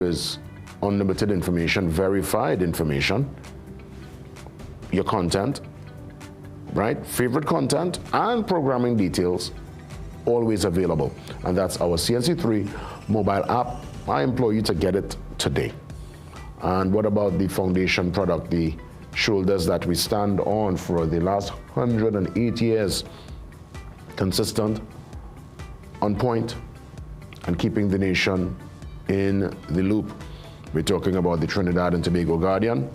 is unlimited information, verified information, your content, right? Favorite content and programming details, always available. And that's our CNC3 mobile app. I implore you to get it today. And what about the foundation product, the shoulders that we stand on for the last 108 years? Consistent, on point, and keeping the nation in the loop. We're talking about the Trinidad and Tobago Guardian,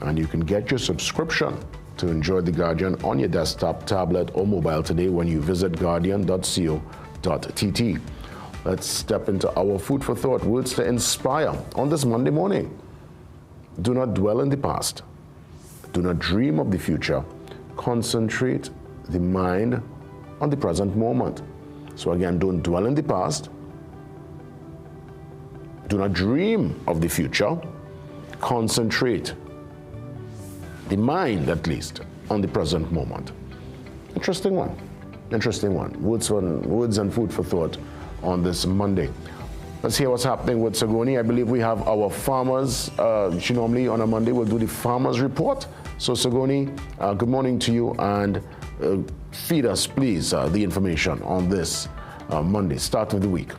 and you can get your subscription to enjoy the Guardian on your desktop, tablet, or mobile today when you visit guardian.co.tt. Let's step into our food for thought, words to inspire on this Monday morning. Do not dwell in the past. Do not dream of the future. Concentrate the mind on the present moment. So again, don't dwell in the past. Do not dream of the future. Concentrate the mind, at least, on the present moment. Interesting one. Interesting one. Words and food for thought on this Monday. Let's hear what's happening with Sagoni. I believe we have our farmers. She normally on a Monday will do the farmers report. So Sagoni, good morning to you, and feed us, please, the information on this Monday, start of the week.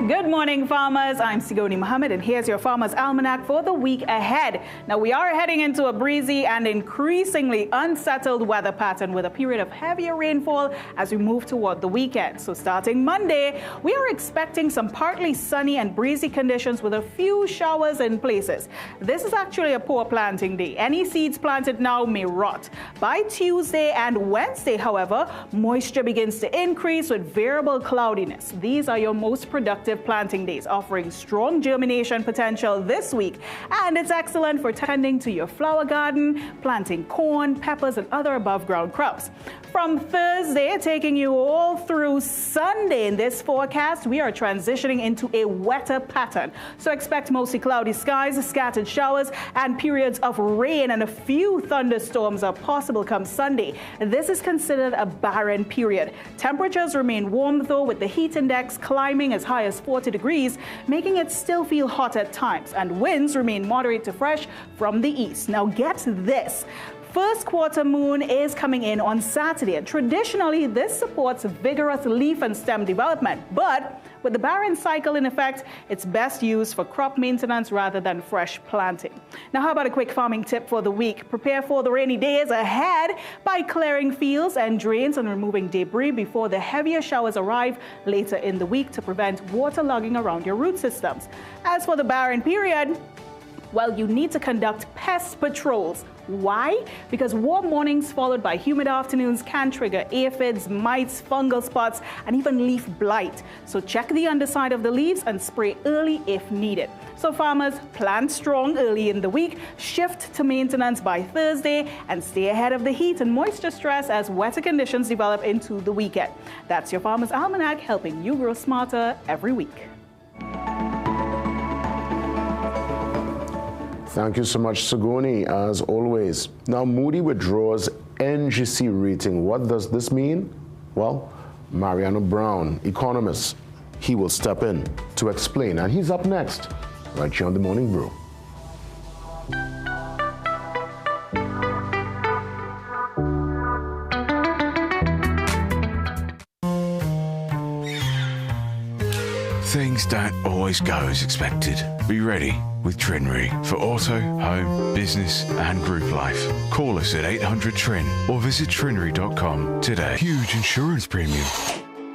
Good morning, farmers. I'm Sigoni Mohammed, and here's your Farmer's Almanac for the week ahead. Now, we are heading into a breezy and increasingly unsettled weather pattern with a period of heavier rainfall as we move toward the weekend. So starting Monday, we are expecting some partly sunny and breezy conditions with a few showers in places. This is actually a poor planting day. Any seeds planted now may rot. By Tuesday and Wednesday, however, moisture begins to increase with variable cloudiness. These are your most productive planting days, offering strong germination potential this week, and it's excellent for tending to your flower garden, planting corn, peppers, and other above ground crops. From Thursday, taking you all through Sunday in this forecast, we are transitioning into a wetter pattern. So expect mostly cloudy skies, scattered showers, and periods of rain, and a few thunderstorms are possible come Sunday. This is considered a barren period. Temperatures remain warm though, with the heat index climbing as high as 40 degrees, making it still feel hot at times, and winds remain moderate to fresh from the east. Now get this. First quarter moon is coming in on Saturday, and traditionally this supports vigorous leaf and stem development, but with the barren cycle in effect, it's best used for crop maintenance rather than fresh planting. Now, how about a quick farming tip for the week? Prepare for the rainy days ahead by clearing fields and drains and removing debris before the heavier showers arrive later in the week to prevent waterlogging around your root systems. As for the barren period, well, you need to conduct pest patrols. Why? Because warm mornings followed by humid afternoons can trigger aphids, mites, fungal spots, and even leaf blight. So check the underside of the leaves and spray early if needed. So farmers, plant strong early in the week, shift to maintenance by Thursday, and stay ahead of the heat and moisture stress as wetter conditions develop into the weekend. That's your Farmer's Almanac, helping you grow smarter every week. Thank you so much, Sagoni, as always. Now, Moody withdraws NGC rating. What does this mean? Well, Mariano Brown, economist, he will step in to explain, and he's up next, right here on the Morning Brew. Things don't always go as expected. Be ready with Trinry for auto, home, business and group life. Call us at 800-TRIN or visit trinry.com today. Huge insurance premium.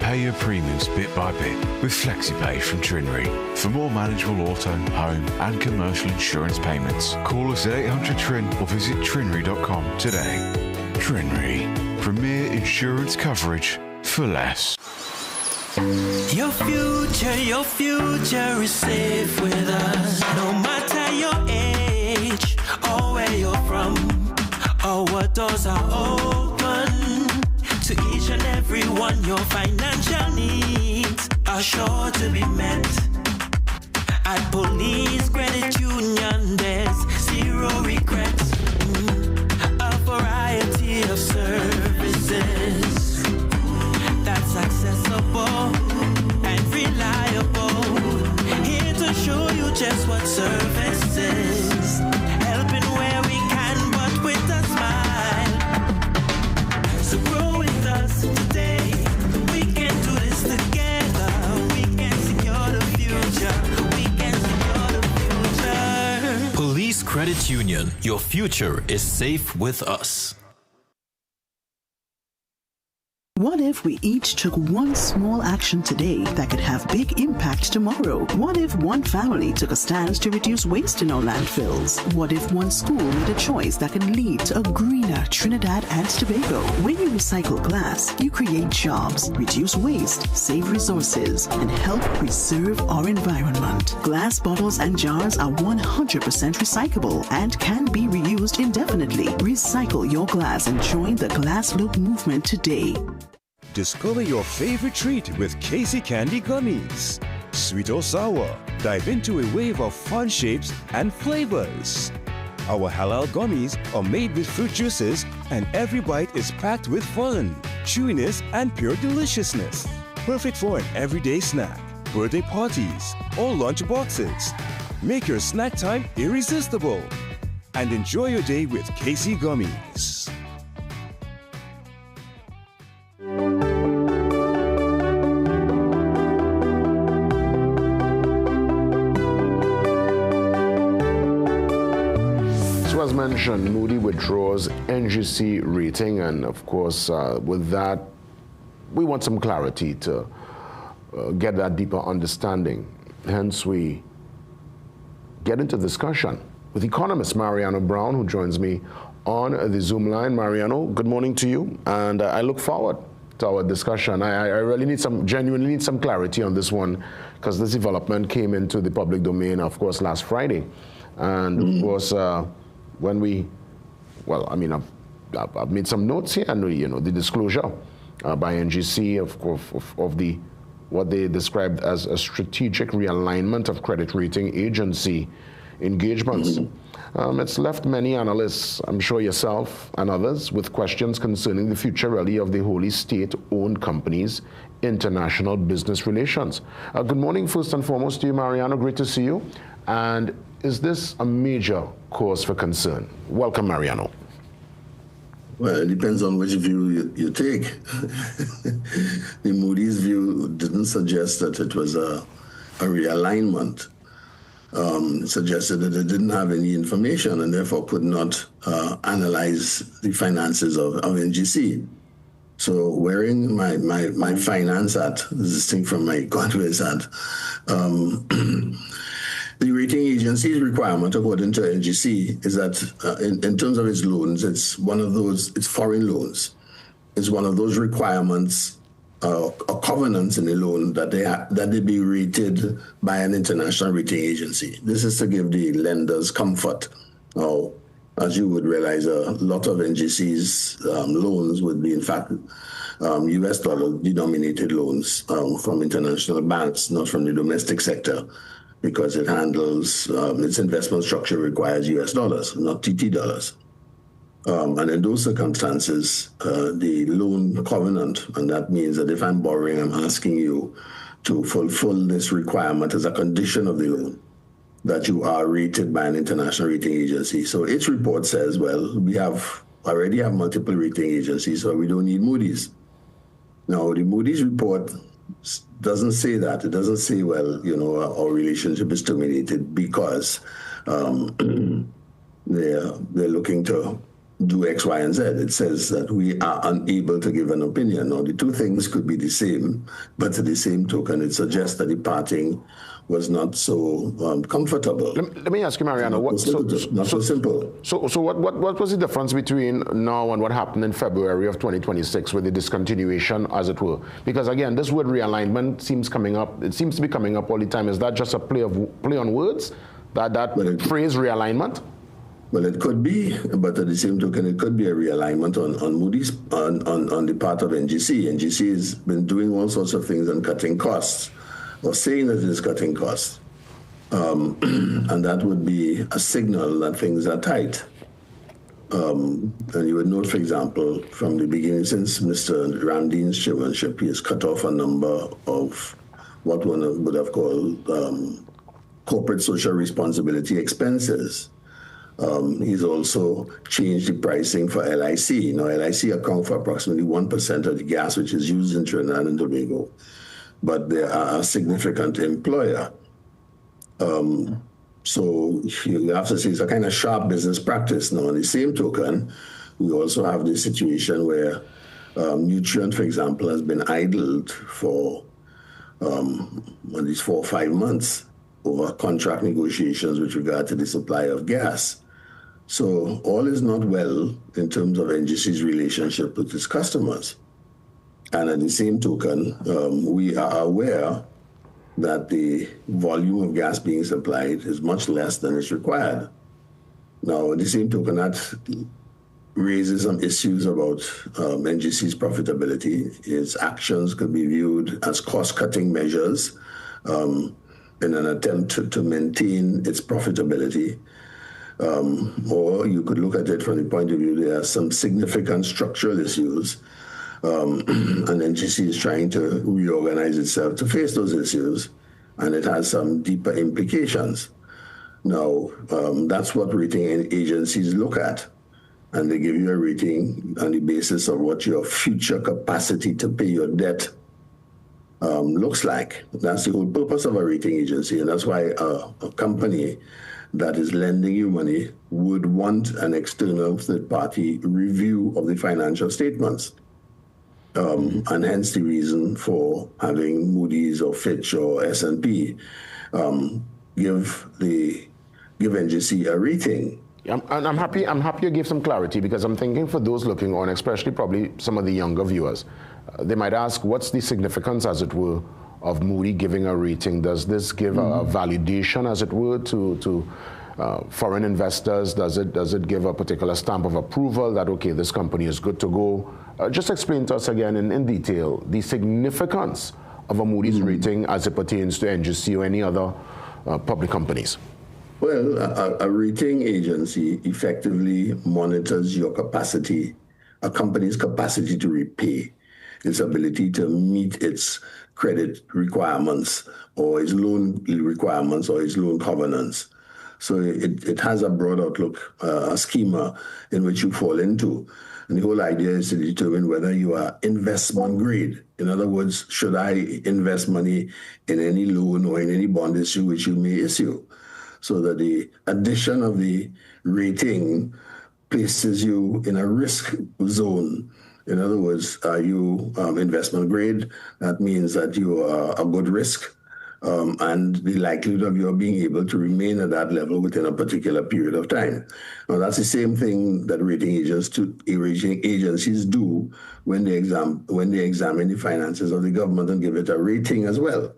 Pay your premiums bit by bit with FlexiPay from Trinry. For more manageable auto, home and commercial insurance payments, call us at 800-TRIN or visit trinry.com today. Trinry. Premier insurance coverage for less. Your future is safe with us. No matter your age or where you're from, or what doors are open to each and every one. Your financial needs are sure to be met. At Police Credit Union, there's zero regrets. A variety of services. That's a just what service is. Helping where we can, but with a smile. So grow with us today. We can do this together. We can secure the future. We can secure the future. Police Credit Union. Your future is safe with us. What if we each took one small action today that could have big impact tomorrow? What if one family took a stance to reduce waste in our landfills? What if one school made a choice that can lead to a greener Trinidad and Tobago? When you recycle glass, you create jobs, reduce waste, save resources, and help preserve our environment. Glass bottles and jars are 100% recyclable and can be reused indefinitely. Recycle your glass and join the Glass Loop movement today. Discover your favorite treat with Casey Candy Gummies. Sweet or sour, dive into a wave of fun shapes and flavors. Our halal gummies are made with fruit juices and every bite is packed with fun, chewiness and pure deliciousness. Perfect for an everyday snack, birthday parties or lunch boxes. Make your snack time irresistible and enjoy your day with Casey Gummies. As mentioned, Moody withdraws NGC rating, and of course, with that, we want some clarity to get that deeper understanding. Hence, we get into discussion with economist Mariano Brown, who joins me on the Zoom line. Mariano, good morning to you, and I look forward to our discussion. I really genuinely need some clarity on this one, because this development came into the public domain, of course, last Friday, and of course, when we, well, I mean, I've made some notes here, and the disclosure by NGC of the what they described as a strategic realignment of credit rating agency engagements. It's left many analysts, I'm sure yourself and others, with questions concerning the future really of the wholly state-owned company's international business relations. Good morning, first and foremost to you, Mariano. Great to see you. And is this a major cause for concern? Welcome, Mariano. Well, it depends on which view you take. The Moody's view didn't suggest that it was a realignment. It suggested that it didn't have any information and therefore could not analyze the finances of NGC. So wearing my finance hat, distinct from my Congress hat, the rating agency's requirement, according to NGC, is that in terms of its loans, it's foreign loans. It's one of those requirements or covenants in the loan that they be rated by an international rating agency. This is to give the lenders comfort. Now, as you would realize, a lot of NGC's loans would be, in fact, US dollar denominated loans from international banks, not from the domestic sector, because it handles, its investment structure requires US dollars, not TT dollars. And in those circumstances, the loan covenant, and that means that if I'm borrowing, I'm asking you to fulfill this requirement as a condition of the loan, that you are rated by an international rating agency. So its report says, well, we already have multiple rating agencies, so we don't need Moody's. Now, the Moody's report doesn't say that. It doesn't say, well, our relationship is terminated because they're looking to do X, Y, and Z. It says that we are unable to give an opinion. Now, the two things could be the same, but to the same token, it suggests that the parting was not so comfortable. Let me ask you, Mariano, not so simple. So what was the difference between now and what happened in February of 2026 with the discontinuation, as it were? Because again, this word realignment seems to be coming up all the time. Is that just a play on words? That phrase realignment? Well, it could be, but at the same token, it could be a realignment on Moody's, on the part of NGC. NGC has been doing all sorts of things and cutting costs, or saying that it is cutting costs. And that would be a signal that things are tight. And you would note, for example, from the beginning, since Mr. Ramdeen's chairmanship, he has cut off a number of what one would have called corporate social responsibility expenses. He's also changed the pricing for LIC. Now, LIC account for approximately 1% of the gas which is used in Trinidad and Tobago, but they are a significant employer. So you have to say it's a kind of sharp business practice. Now, on the same token, we also have the situation where Nutrient, for example, has been idled for at least 4 or 5 months over contract negotiations with regard to the supply of gas. So all is not well in terms of NGC's relationship with its customers. And at the same token, we are aware that the volume of gas being supplied is much less than is required. Now, at the same token, that raises some issues about NGC's profitability. Its actions could be viewed as cost-cutting measures in an attempt to maintain its profitability. Or you could look at it from the point of view there are some significant structural issues, and NGC is trying to reorganize itself to face those issues, and it has some deeper implications. Now, that's what rating agencies look at, and they give you a rating on the basis of what your future capacity to pay your debt looks like. That's the whole purpose of a rating agency, and that's why a company that is lending you money would want an external third-party review of the financial statements. And hence the reason for having Moody's or Fitch or S&P give NGC a rating. And I'm happy you gave some clarity, because I'm thinking for those looking on, especially probably some of the younger viewers, they might ask, what's the significance, as it were, of Moody giving a rating? Does this give a validation, as it were, to foreign investors? Does it give a particular stamp of approval that, okay, this company is good to go? Just explain to us again in detail the significance of a Moody's rating as it pertains to NGC or any other public companies. Well, a rating agency effectively monitors your capacity, a company's capacity to repay, its ability to meet its credit requirements or its loan requirements or its loan covenants. So it has a broad outlook, a schema in which you fall into. And the whole idea is to determine whether you are investment grade. In other words, should I invest money in any loan or in any bond issue which you may issue? So that the addition of the rating places you in a risk zone. In other words, are you investment grade? That means that you are a good risk, and the likelihood of your being able to remain at that level within a particular period of time. Now, that's the same thing that rating agencies do when they examine the finances of the government and give it a rating as well.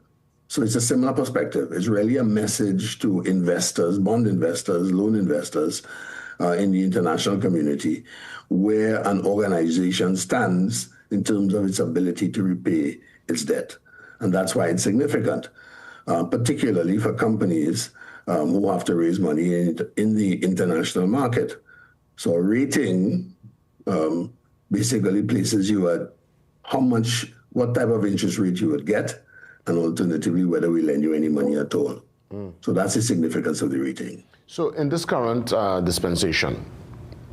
So it's a similar perspective. It's really a message to investors, bond investors, loan investors in the international community, where an organization stands in terms of its ability to repay its debt. And that's why it's significant, particularly for companies who have to raise money in the international market. So a rating basically places you at what type of interest rate you would get, and alternatively, whether we lend you any money at all. So that's the significance of the rating. So in this current dispensation,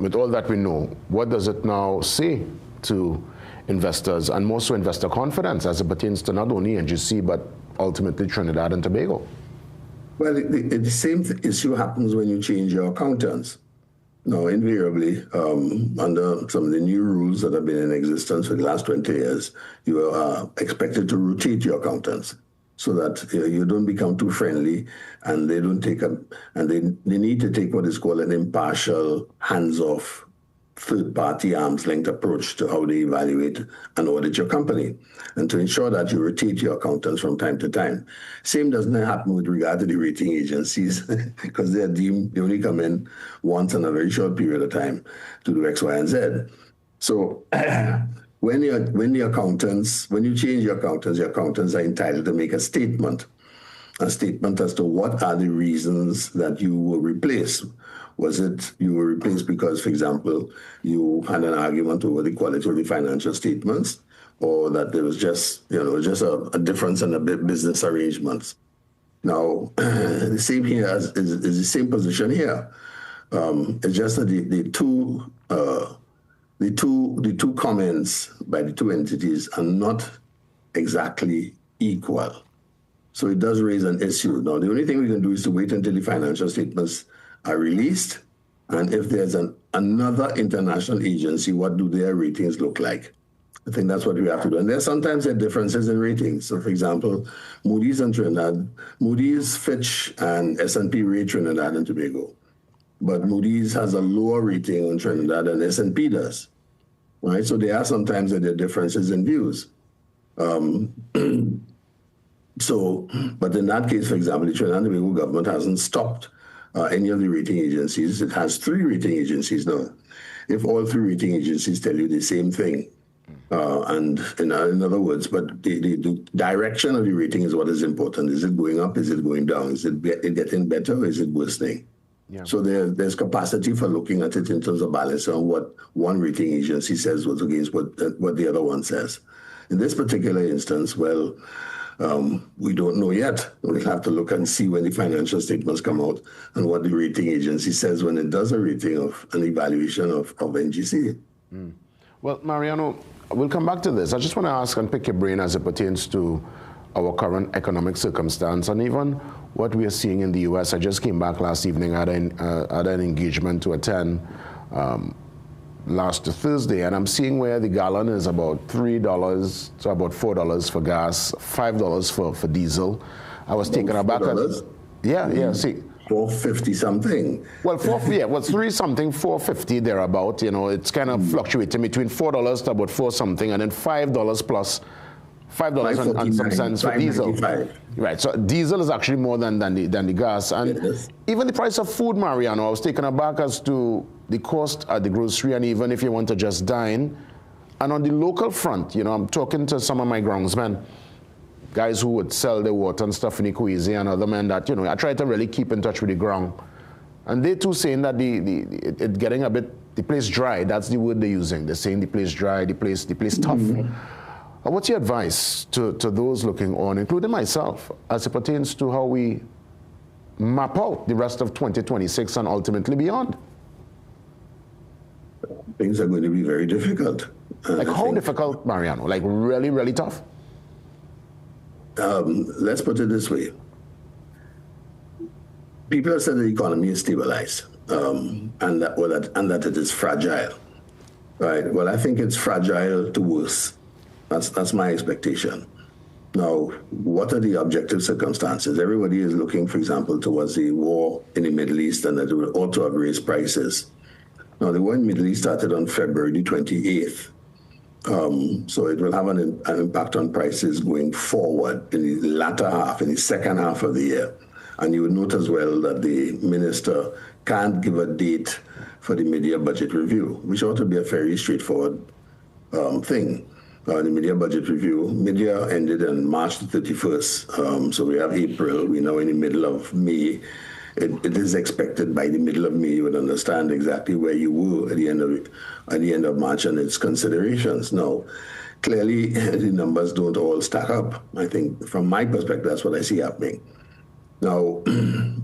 with all that we know, what does it now say to investors, and more so investor confidence, as it pertains to not only NGC, but ultimately Trinidad and Tobago? Well, the same issue happens when you change your accountants. Now, invariably, under some of the new rules that have been in existence for the last 20 years, you are expected to rotate your accountants so that you don't become too friendly, and they don't take they need to take what is called an impartial, hands-off, third-party arm's-length approach to how they evaluate and audit your company, and to ensure that you rotate your accountants from time to time. Same doesn't happen with regard to the rating agencies, because they only come in once in a very short period of time to do X, Y, and Z. So when you change your accountants are entitled to make a statement as to what are the reasons that you were replaced. Was it you were replaced because, for example, you had an argument over the quality of the financial statements, or that there was just a difference in the business arrangements? Now, the same here is the same position here. It's just that the two comments by the two entities are not exactly equal. So it does raise an issue. Now, the only thing we can do is to wait until the financial statements are released. And if there's another international agency, what do their ratings look like? I think that's what we have to do. And there's sometimes differences in ratings. So, for example, Moody's and Trinidad, Moody's, Fitch, and S&P rate Trinidad and Tobago. But Moody's has a lower rating on Trinidad than S&P does, right? So there are sometimes there are differences in views. But in that case, for example, the Trinidad and Tobago government hasn't stopped any of the rating agencies. It has 3 rating agencies now. If all 3 rating agencies tell you the same thing, and in other words, but the direction of the rating is what is important. Is it going up? Is it going down? Is it getting better or is it worsening? Yeah. So there's capacity for looking at it in terms of balance on what one rating agency says was against what the other one says. In this particular instance, well, we don't know yet. We'll have to look and see when the financial statements come out and what the rating agency says when it does a rating of an evaluation of NGC. Well, Mariano, we'll come back to this. I just want to ask and pick your brain as it pertains to our current economic circumstance and even what we are seeing in the U.S. I just came back last evening. I had an engagement to attend last Thursday, and I'm seeing where the gallon is about $3 to about $4 for gas, $5 for diesel. I was taken aback. See. 450 something. Well, it's 3 something, 450 thereabout. You know, it's kind of fluctuating between $4 to about 4 something, and then $5 plus $5 and some cents for diesel. Right. So diesel is actually more than the gas, and even the price of food, Mariano. I was taken aback as to the cost at the grocery, and even if you want to just dine, and on the local front, you know, I'm talking to some of my groundsmen, guys who would sell their water and stuff in Equezy and other men that, you know, I try to really keep in touch with the ground. And they too saying that it getting a bit, the place dry, that's the word they're using. They're saying the place dry, the place tough. What's your advice to those looking on, including myself, as it pertains to how we map out the rest of 2026 and ultimately beyond? Things are going to be very difficult. Like how difficult, Mariano? Like really, really tough? Let's put it this way. People have said the economy is stabilized and that it is fragile. Right? Well, I think it's fragile to worse. That's my expectation. Now, what are the objective circumstances? Everybody is looking, for example, towards the war in the Middle East and that it will also have raised prices. Now, the war in the Middle East started on February the 28th. So it will have an impact on prices going forward in the latter half, in the second half of the year. And you would note as well that the minister can't give a date for the mid-year budget review, which ought to be a very straightforward thing. The mid-year budget review, mid-year ended on March the 31st. So we have April, we're now in the middle of May. It is expected by the middle of May you would understand exactly where you were at the end of March and its considerations. Now, clearly the numbers don't all stack up. I think from my perspective, that's what I see happening. Now,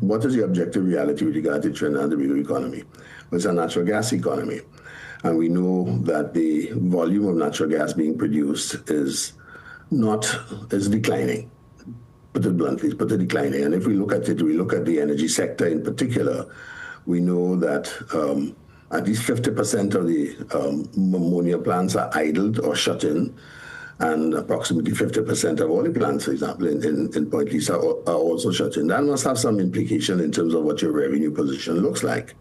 what is the objective reality with regard to Trinidad and Tobago economy? Well, it's a natural gas economy. And we know that the volume of natural gas being produced is declining. Put it bluntly, declining. And if we look at it, we look at the energy sector in particular, we know that at least 50% of the ammonia plants are idled or shut in, and approximately 50% of all the plants, for example, in Point Lisa are also shut in. That must have some implication in terms of what your revenue position looks like.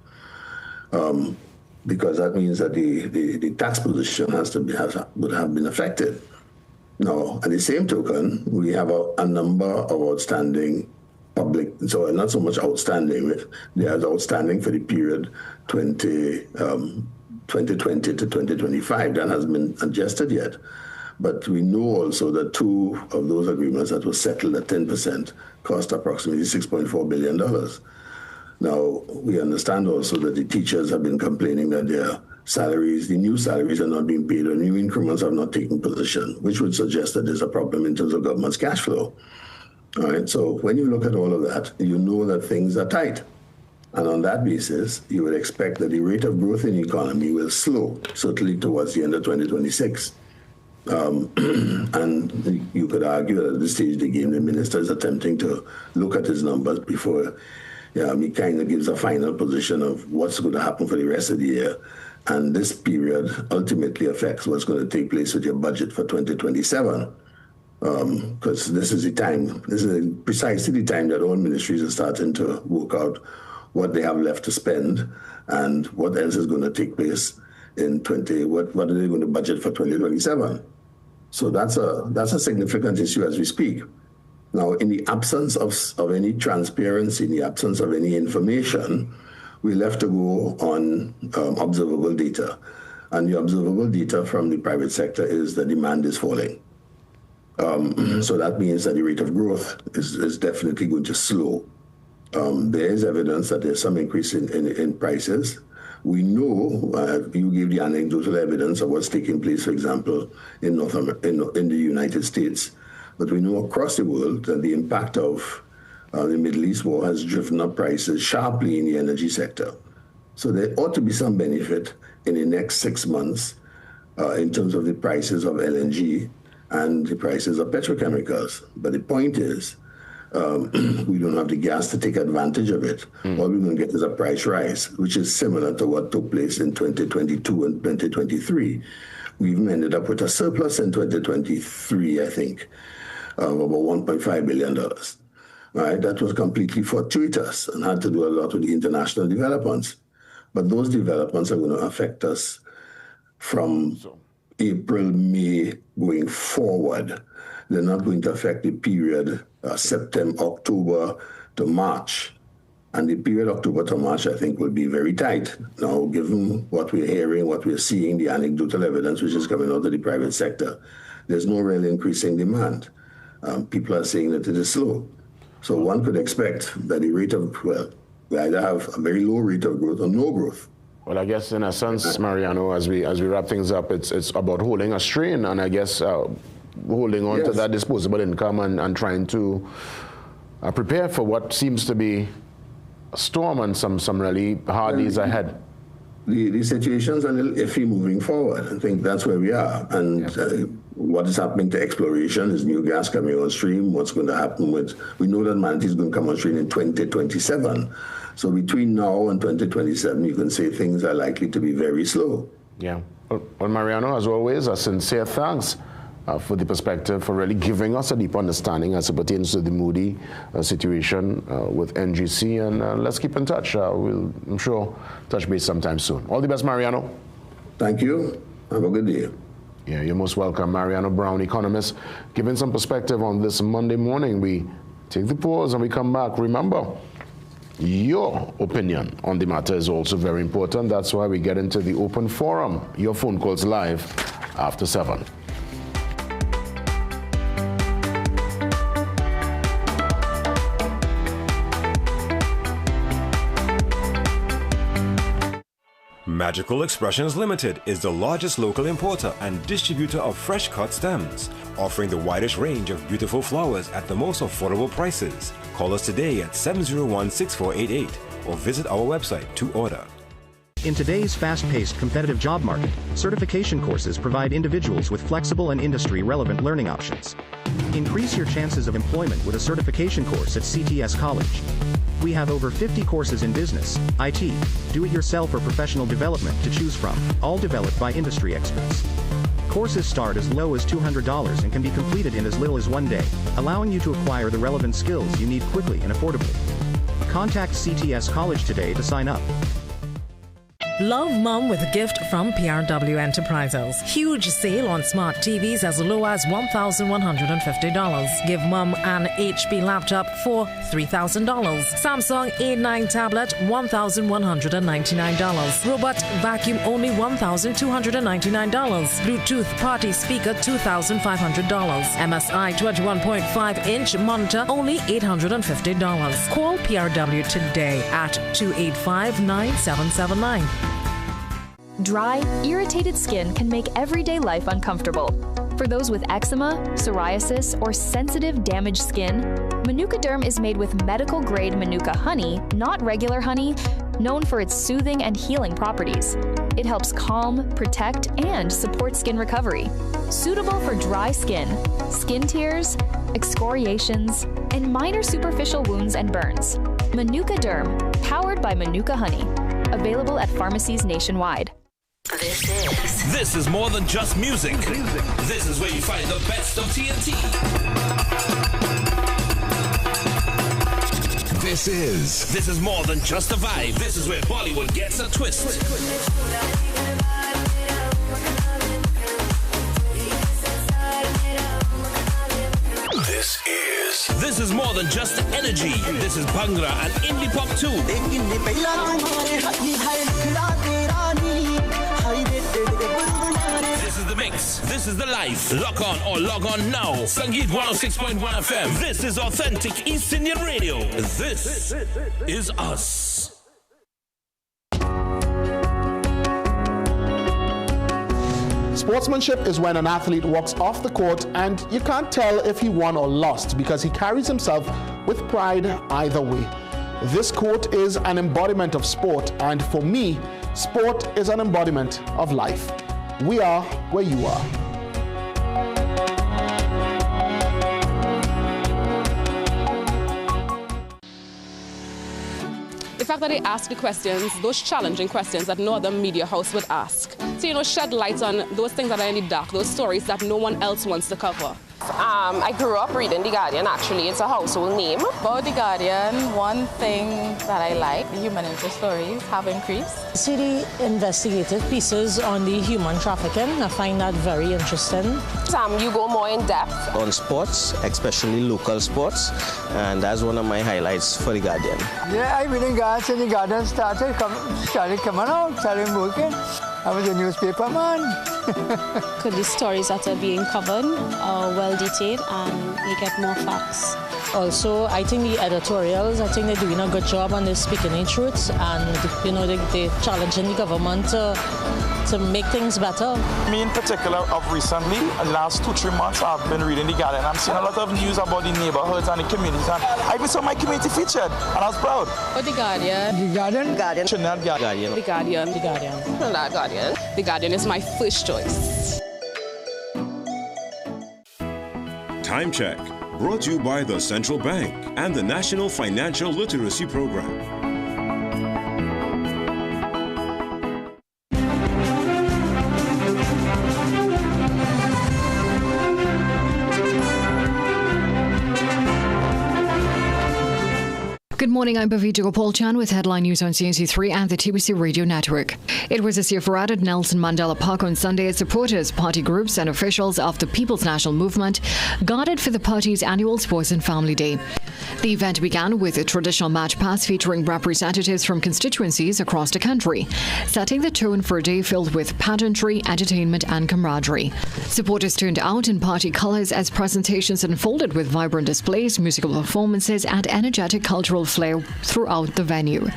Because that means that the tax position would have been affected. Now, at the same token, we have a number of outstanding public, so not so much outstanding, they are outstanding for the period 2020 to 2025. That hasn't been adjusted yet. But we know also that 2 of those agreements that were settled at 10% cost approximately $6.4 billion. Now, we understand also that the teachers have been complaining that their salaries, the new salaries are not being paid or new increments have not taken position, which would suggest that there's a problem in terms of government's cash flow. All right, so when you look at all of that, you know that things are tight. And on that basis, you would expect that the rate of growth in the economy will slow, certainly towards the end of 2026. And you could argue that at this stage of the game, the minister is attempting to look at his numbers before he kind of gives a final position of what's going to happen for the rest of the year. And this period ultimately affects what's going to take place with your budget for 2027. Because this is precisely the time that all ministries are starting to work out what they have left to spend and what else is going to take place in what are they going to budget for 2027. So that's a significant issue as we speak. Now, in the absence of any transparency, in the absence of any information, we left to go on observable data. And the observable data from the private sector is the demand is falling. So that means that the rate of growth is definitely going to slow. There is evidence that there's some increase in prices. We know, you gave the anecdotal evidence of what's taking place, for example, in the United States. But we know across the world that the impact of the Middle East war has driven up prices sharply in the energy sector. So there ought to be some benefit in the next 6 months in terms of the prices of LNG and the prices of petrochemicals. But the point is, we don't have the gas to take advantage of it. All we're going to get is a price rise, which is similar to what took place in 2022 and 2023. We even ended up with a surplus in 2023, I think, of about $1.5 billion. Right? That was completely fortuitous and had to do a lot with the international developments. But those developments are going to affect us from April, May going forward. They're not going to affect the period September, October to March. And the period October to March, I think, will be very tight. Now, given what we're hearing, what we're seeing, the anecdotal evidence which is coming out of the private sector, there's no real increase in demand. People are saying that it is slow. So one could expect that the rate of, we either have a very low rate of growth or no growth. Well, I guess in a sense, Mariano, as we wrap things up, it's about holding a strain and I guess holding on to that disposable income and trying to prepare for what seems to be a storm and some really hard days ahead. The situation's a little iffy moving forward. I think that's where we are. And what is happening to exploration is new gas coming on stream. What's going to happen we know that Manatee is going to come on stream in 2027. So between now and 2027, you can say things are likely to be very slow. Yeah. Well, Mariano, as always, a sincere thanks for the perspective, for really giving us a deep understanding as it pertains to the Moody situation with NGC. And let's keep in touch. We'll, I'm sure, touch base sometime soon. All the best, Mariano. Thank you. Have a good day. Yeah, you're most welcome. Mariano Brown, economist, giving some perspective on this Monday morning. We take the pause and we come back. Remember, your opinion on the matter is also very important. That's why we get into the open forum. Your phone calls live after 7. Magical Expressions Limited is the largest local importer and distributor of fresh cut stems, offering the widest range of beautiful flowers at the most affordable prices. Call us today at 701-6488 or visit our website to order. In today's fast-paced competitive job market, certification courses provide individuals with flexible and industry-relevant learning options. Increase your chances of employment with a certification course at CTS College. We have over 50 courses in business, IT, do-it-yourself or professional development to choose from, all developed by industry experts. Courses start as low as $200 and can be completed in as little as 1 day, allowing you to acquire the relevant skills you need quickly and affordably. Contact CTS College today to sign up. Love Mom with a gift from PRW Enterprises. Huge sale on smart TVs as low as $1,150. Give Mom an HP laptop for $3,000. Samsung A9 tablet, $1,199. Robot vacuum only $1,299. Bluetooth party speaker $2,500. MSI 21.5-inch monitor only $850. Call PRW today at 285-9779. Dry, irritated skin can make everyday life uncomfortable. For those with eczema, psoriasis, or sensitive, damaged skin, Manuka Derm is made with medical-grade Manuka honey, not regular honey, known for its soothing and healing properties. It helps calm, protect, and support skin recovery. Suitable for dry skin, skin tears, excoriations, and minor superficial wounds and burns. Manuka Derm, powered by Manuka honey. Available at pharmacies nationwide. This is more than just music. This is where you find the best of TNT. This is more than just a vibe. This is where Bollywood gets a twist. This is more than just energy. This is Bhangra and indie pop too. This is the mix. This is the life. Lock on or log on now. Sangeet 106.1 FM. This is authentic East Indian radio. This is us. Sportsmanship is when an athlete walks off the court and you can't tell if he won or lost because he carries himself with pride either way. This quote is an embodiment of sport, and for me, sport is an embodiment of life. We are where you are. The fact that they ask the questions, those challenging questions that no other media house would ask. To, shed light on those things that are in the dark, those stories that no one else wants to cover. I grew up reading The Guardian, actually. It's a household name. About The Guardian, one thing that I like, the human interest stories have increased. See the investigative pieces on the human trafficking. I find that very interesting. You go more in depth. On sports, especially local sports, and that's one of my highlights for The Guardian. Yeah, I've been in Guardian since The Guardian started coming out, started working. I was a newspaper man. The stories that are being covered are well detailed and you get more facts. Also, I think the editorials, I think they're doing a good job and they're speaking the truth, and they're challenging the government to make things better. Me in particular, of recently, the last 2-3 months, I've been reading The Guardian. I'm seeing a lot of news about the neighborhoods and the communities. And I even saw my community featured, and I was proud. Oh, The Guardian. The Guardian? Guardian. Trinidad Guardian. The Guardian. The Guardian. Trinidad Guardian. The Guardian is my first choice. Time Check, brought to you by the Central Bank and the National Financial Literacy Program. Good morning, I'm Bhavita Gopal-Chan with headline news on CNC3 and the TTPS Radio Network. It was a seafarad at Nelson Mandela Park on Sunday as supporters, party groups and officials of the People's National Movement gathered for the party's annual Sports and Family Day. The event began with a traditional match pass featuring representatives from constituencies across the country, setting the tone for a day filled with pageantry, entertainment and camaraderie. Supporters turned out in party colours as presentations unfolded with vibrant displays, musical performances and energetic cultural flair throughout the venue.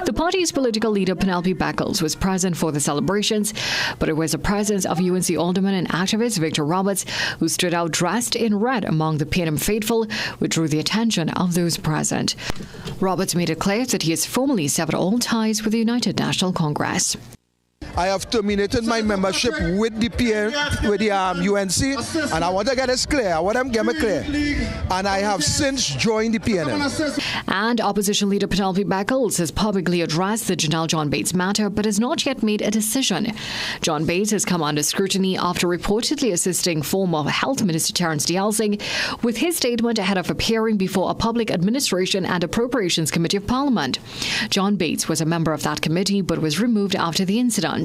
The party's political leader Penelope Beckles was present for the celebrations, but it was the presence of UNC alderman and activist Victor Roberts, who stood out dressed in red among the PNM faithful, which drew the attention of those present. Roberts made it clear that he has formally severed all ties with the United National Congress. I have terminated my membership with the UNC, and I want to get this clear. I want them to get me clear. And I have since joined the PNM. And opposition leader Penelope Beckles has publicly addressed the Janelle John Bates matter, but has not yet made a decision. John Bates has come under scrutiny after reportedly assisting former Health Minister Terence D'Alsing with his statement ahead of appearing before a Public Administration and Appropriations Committee of Parliament. John Bates was a member of that committee, but was removed after the incident.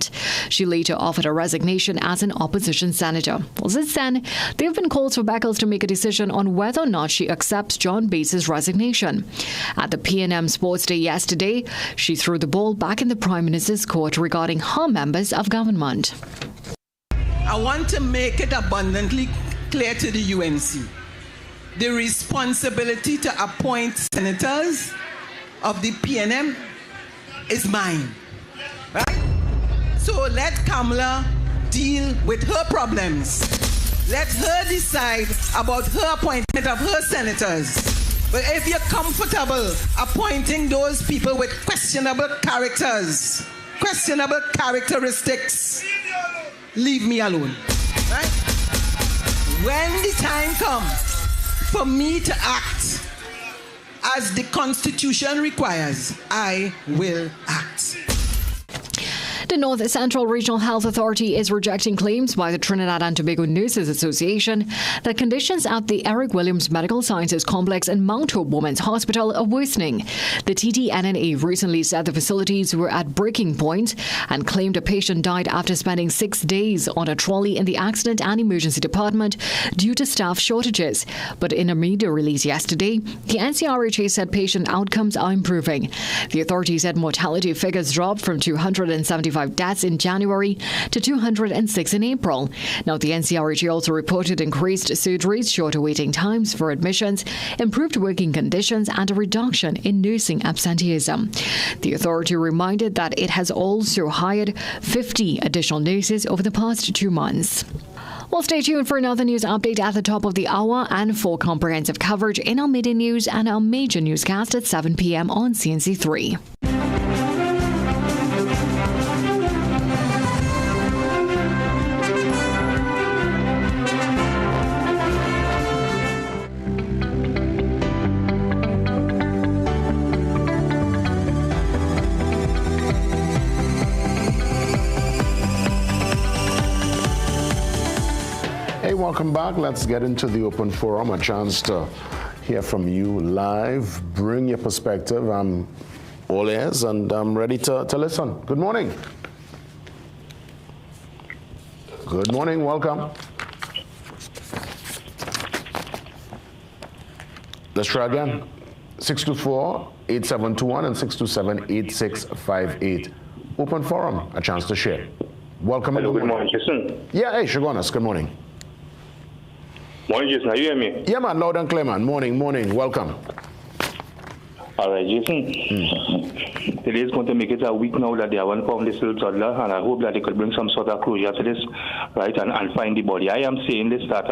She later offered a resignation as an opposition senator. Well, since then, there have been calls for Beckles to make a decision on whether or not she accepts John Bates' resignation. At the PNM Sports Day yesterday, she threw the ball back in the Prime Minister's court regarding her members of government. I want to make it abundantly clear to the UNC. The responsibility to appoint senators of the PNM is mine. Right? So let Kamala deal with her problems. Let her decide about her appointment of her senators. But if you're comfortable appointing those people with questionable characters, questionable characteristics, leave me alone. Right? When the time comes for me to act as the Constitution requires, I will act. The North Central Regional Health Authority is rejecting claims by the Trinidad and Tobago Nurses Association that conditions at the Eric Williams Medical Sciences Complex in Mount Hope Women's Hospital are worsening. The TTNNA recently said the facilities were at breaking point and claimed a patient died after spending 6 days on a trolley in the Accident and Emergency Department due to staff shortages. But in a media release yesterday, the NCRHA said patient outcomes are improving. The authority said mortality figures dropped from 275 deaths in January to 206 in April. Now, the NCRHA also reported increased surgeries, shorter waiting times for admissions, improved working conditions, and a reduction in nursing absenteeism. The authority reminded that it has also hired 50 additional nurses over the past 2 months. Well, stay tuned for another news update at the top of the hour and for comprehensive coverage in our midday news and our major newscast at 7 p.m. on CNC3. Welcome back. Let's get into the open forum, a chance to hear from you live, bring your perspective. I'm all ears and I'm ready to listen. Good morning. Good morning, welcome. Let's try again. 624-8721 and 627-8658. Open forum, a chance to share. Welcome. Hello, good morning, Jason. Yeah, hey, Shagonas, good morning. Morning, Jason. Are you hear me? Yeah, man, loud and clear, man. Morning, welcome. All right, Jason. Today is going to make it a week now that they haven't found this little toddler, and I hope that they could bring some sort of closure to this, right, and find the body. I am saying this, that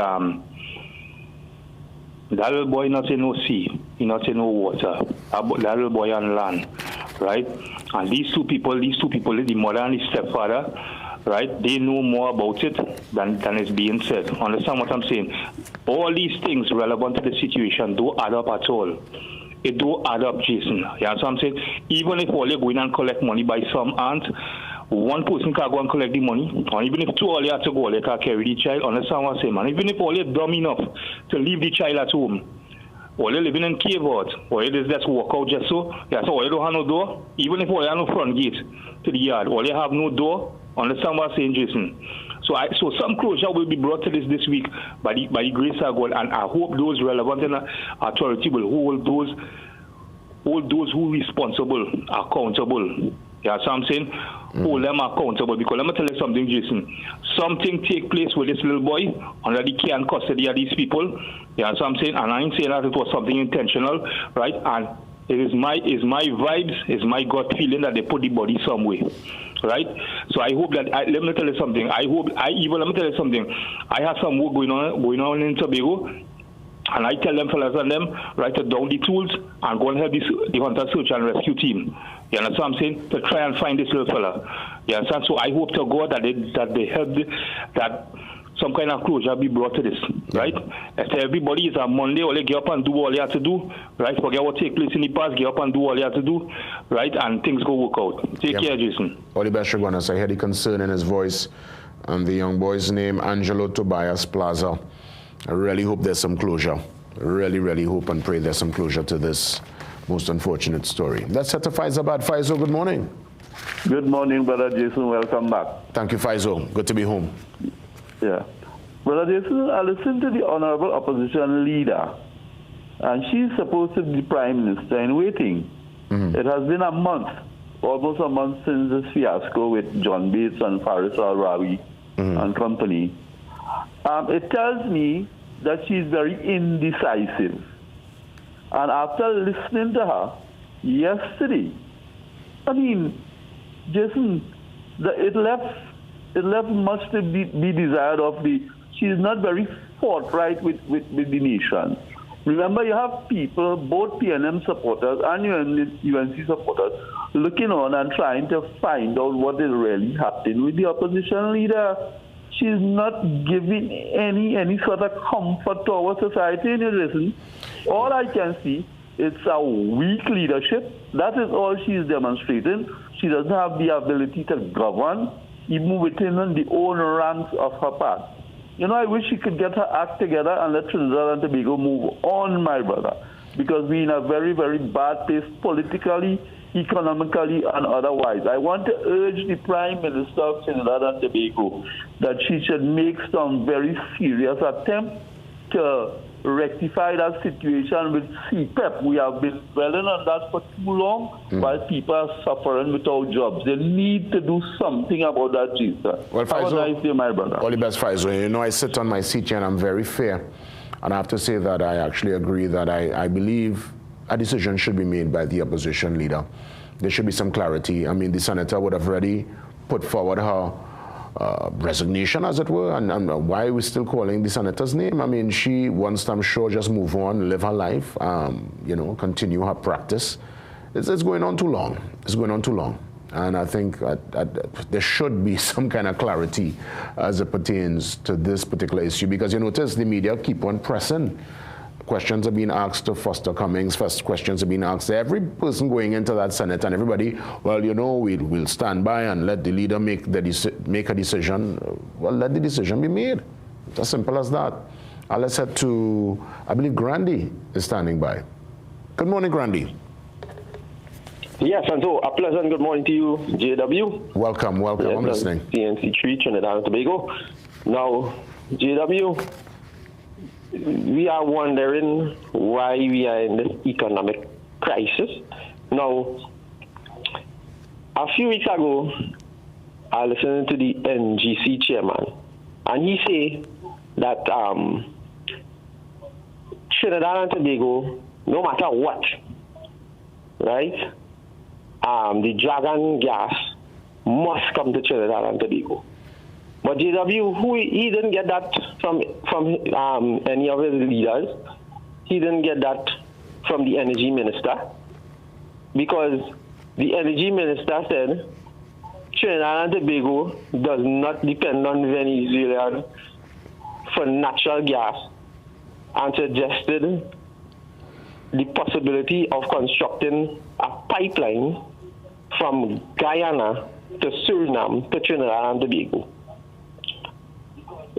that little boy not in no sea, he not in no water. That little boy on land, right? And these two people, the mother and the stepfather, right, they know more about it than is being said. Understand what I'm saying? All these things relevant to the situation don't add up at all. It don't add up, Jason. You understand what I'm saying? Even if all you go in and collect money by some aunt, one person can go and collect the money, or even if two all you have to go, they can carry the child. Understand what I'm saying, man? Even if all you're dumb enough to leave the child at home, or you're living in cave out, or you just walk out just so, yeah, so all you don't have no door, even if all you have no front gate to the yard, all you have no door. Understand what I'm saying, Jason? So some closure will be brought to this week by the grace of God, and I hope those relevant and authority will hold those who are responsible accountable. Yeah, so I'm saying hold them accountable, because let me tell you something, Jason. Something take place with this little boy under the care and custody of these people. Yeah, so I'm saying, and I ain't saying that it was something intentional, right? And it is my vibes, is my gut feeling that they put the body somewhere. Right, so I hope that let me tell you something. I have some work going on in Tobago, and I tell them fellas and them, right, to down the tools and go and help the hunter search and rescue team. You understand what I'm saying? To try and find this little fella. You understand? So I hope to God that they help that some kind of closure be brought to this, right? If everybody is on Monday, all you get up and do all you have to do, right? Forget what take place in the past, get up and do all you have to do, right? And things go work out. Take care, Jason. All the best, Shagonas. I heard the concern in his voice, and the young boy's name, Angelo Tobias Plaza. I really hope there's some closure. Really, really hope and pray there's some closure to this most unfortunate story. Let's set to Faisal. Faisal, good morning. Good morning, Brother Jason. Welcome back. Thank you, Faisal. Good to be home. Yeah. Brother Jason, I listened to the Honorable Opposition Leader, and she's supposed to be the Prime Minister in waiting. It has been a month, almost a month since this fiasco with John Bates and Faris Al-Rawi and company. It tells me that she's very indecisive. And after listening to her yesterday, I mean, Jason, it left much to be desired of the she's not very forthright with the nation. Remember, you have people, both PNM supporters and UNC supporters, looking on and trying to find out what is really happening with the opposition leader. She's not giving any sort of comfort to our society. And listen, all I can see is a weak leadership. That is all she is demonstrating. She doesn't have the ability to govern, even within the own ranks of her party. You know, I wish she could get her act together and let Trinidad and Tobago move on, my brother, because we're in a very, very bad place politically, economically, and otherwise. I want to urge the Prime Minister of Trinidad and Tobago that she should make some very serious attempt to rectify that situation with CPEP. We have been dwelling on that for too long while people are suffering without jobs. They need to do something about that, Jesus. Well, have a nice day, my brother. All the best, Faisal. You know, I sit on my seat here and I'm very fair. And I have to say that I actually agree that I believe a decision should be made by the opposition leader. There should be some clarity. I mean, the senator would have already put forward her resignation, as it were, and why are we still calling the senator's name? I mean, she wants to, I'm sure, just move on, live her life, you know, continue her practice. It's going on too long. It's going on too long. And I think there should be some kind of clarity as it pertains to this particular issue, because you notice the media keep on pressing. Questions are being asked to Foster Cummings. First questions are being asked to every person going into that Senate, and everybody, well, you know, we'll stand by and let the leader make a decision. Well, let the decision be made. It's as simple as that. Let's head to, I believe Grandy is standing by. Good morning, Grandy. Yes, and so a pleasant good morning to you, JW. Welcome, welcome. Yes, I'm listening. CNC3, Trinidad and Tobago. Now, JW, we are wondering why we are in this economic crisis. Now, a few weeks ago, I listened to the NGC chairman, and he said that Trinidad and Tobago, no matter what, right, the dragon gas must come to Trinidad and Tobago. But JW, he didn't get that from any of his leaders. He didn't get that from the energy minister, because the energy minister said Trinidad and Tobago does not depend on Venezuela for natural gas, and suggested the possibility of constructing a pipeline from Guyana to Suriname to Trinidad and Tobago.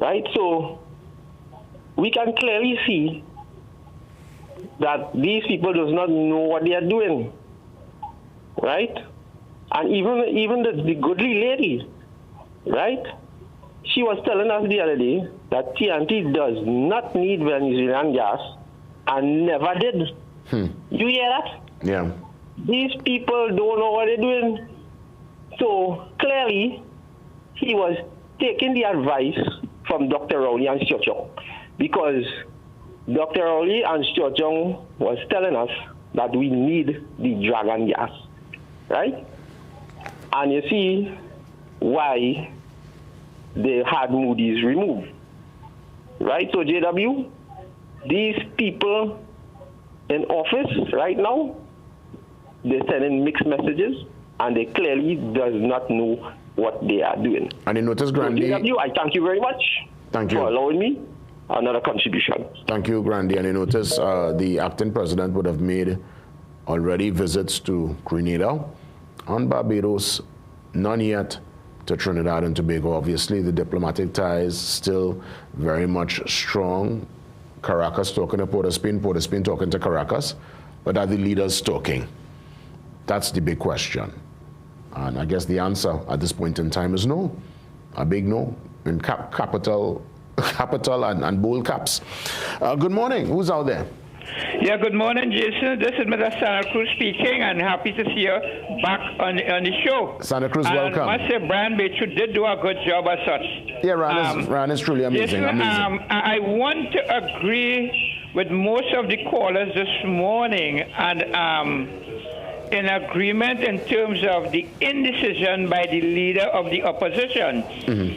Right? So we can clearly see that these people does not know what they are doing. Right? And even the goodly lady, right? She was telling us the other day that TNT does not need Venezuelan gas and never did. You hear that? Yeah. These people don't know what they're doing. So clearly, he was taking the advice from Dr. Rowley and Stiochong, because Dr. Rowley and Stiochong was telling us that we need the dragon gas, right? And you see why they had Moody's removed, right? So JW, these people in office right now, they're sending mixed messages, and they clearly does not know what they are doing. And you notice, Grandy, so JW, I thank you very much for allowing me another contribution. Thank you, Grandy. And you notice the acting president would have made already visits to Grenada and Barbados, none yet to Trinidad and Tobago. Obviously, the diplomatic ties still very much strong. Caracas talking to Port of Spain talking to Caracas, but are the leaders talking? That's the big question. And I guess the answer at this point in time is no, a big no, in capital and bold caps. Good morning, who's out there? Yeah, good morning, Jason. This is Mr. Santa Cruz speaking, and happy to see you back on the show. Santa Cruz, and welcome. I must say, Brian Bechu did do a good job as such. Yeah, Ryan is truly amazing. Jason, I want to agree with most of the callers this morning, and in agreement in terms of the indecision by the leader of the opposition.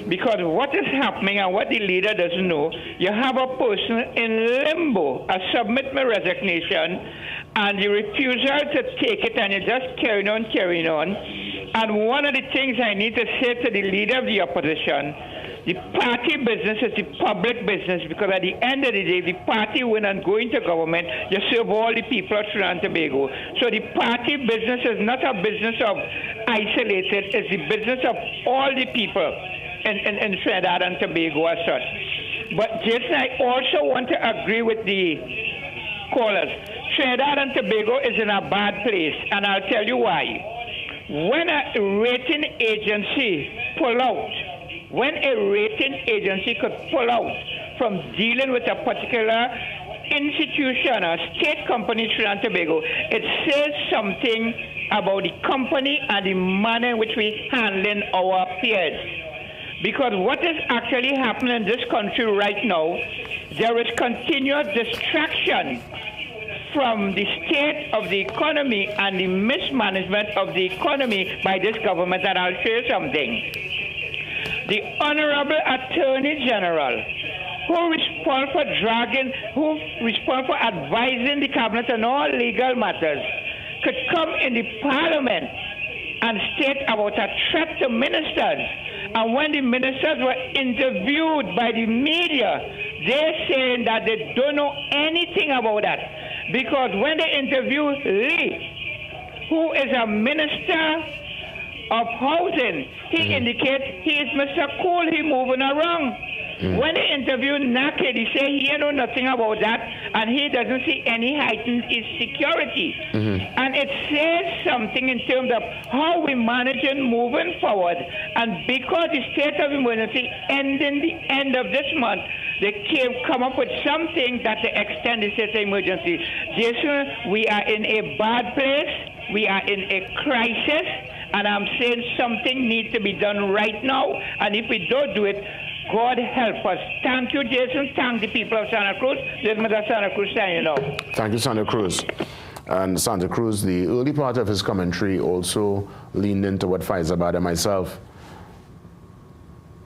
Because what is happening and what the leader doesn't know, you have a person in limbo. I submit my resignation and the refusal to take it, and you just carrying on. And one of the things I need to say to the leader of the opposition, the party business is the public business, because at the end of the day, the party win and go into government, you serve all the people of Trinidad and Tobago. So the party business is not a business of isolated, it's the business of all the people in Trinidad and Tobago as such. But Jason, I also want to agree with the callers. Trinidad and Tobago is in a bad place, and I'll tell you why. When a rating agency pull out, when a rating agency could pull out from dealing with a particular institution, a state company in Trinidad and Tobago, it says something about the company and the manner in which we handling our affairs. Because what is actually happening in this country right now, there is continuous distraction from the state of the economy and the mismanagement of the economy by this government. And I'll say something. The Honorable Attorney General, who responds for advising the cabinet on all legal matters, could come in the parliament and state about a threat to ministers. And when the ministers were interviewed by the media, they're saying that they don't know anything about that. Because when they interviewed Lee, who is a minister of housing, he indicates he is Mr. Cool, he moving around. When they interviewed Naked, he said he know nothing about that, and he doesn't see any heightened insecurity. And it says something in terms of how we manage and moving forward. And because the state of emergency ending the end of this month, they come up with something that they extend the state of emergency. Jason, we are in a bad place. We are in a crisis, and I'm saying something needs to be done right now. And if we don't do it, God help us. Thank you, Jason. Thank the people of Santa Cruz. This is Mr. Santa Cruz signing off. Thank you, Santa Cruz. And Santa Cruz, the early part of his commentary also leaned into what Faizabad and myself,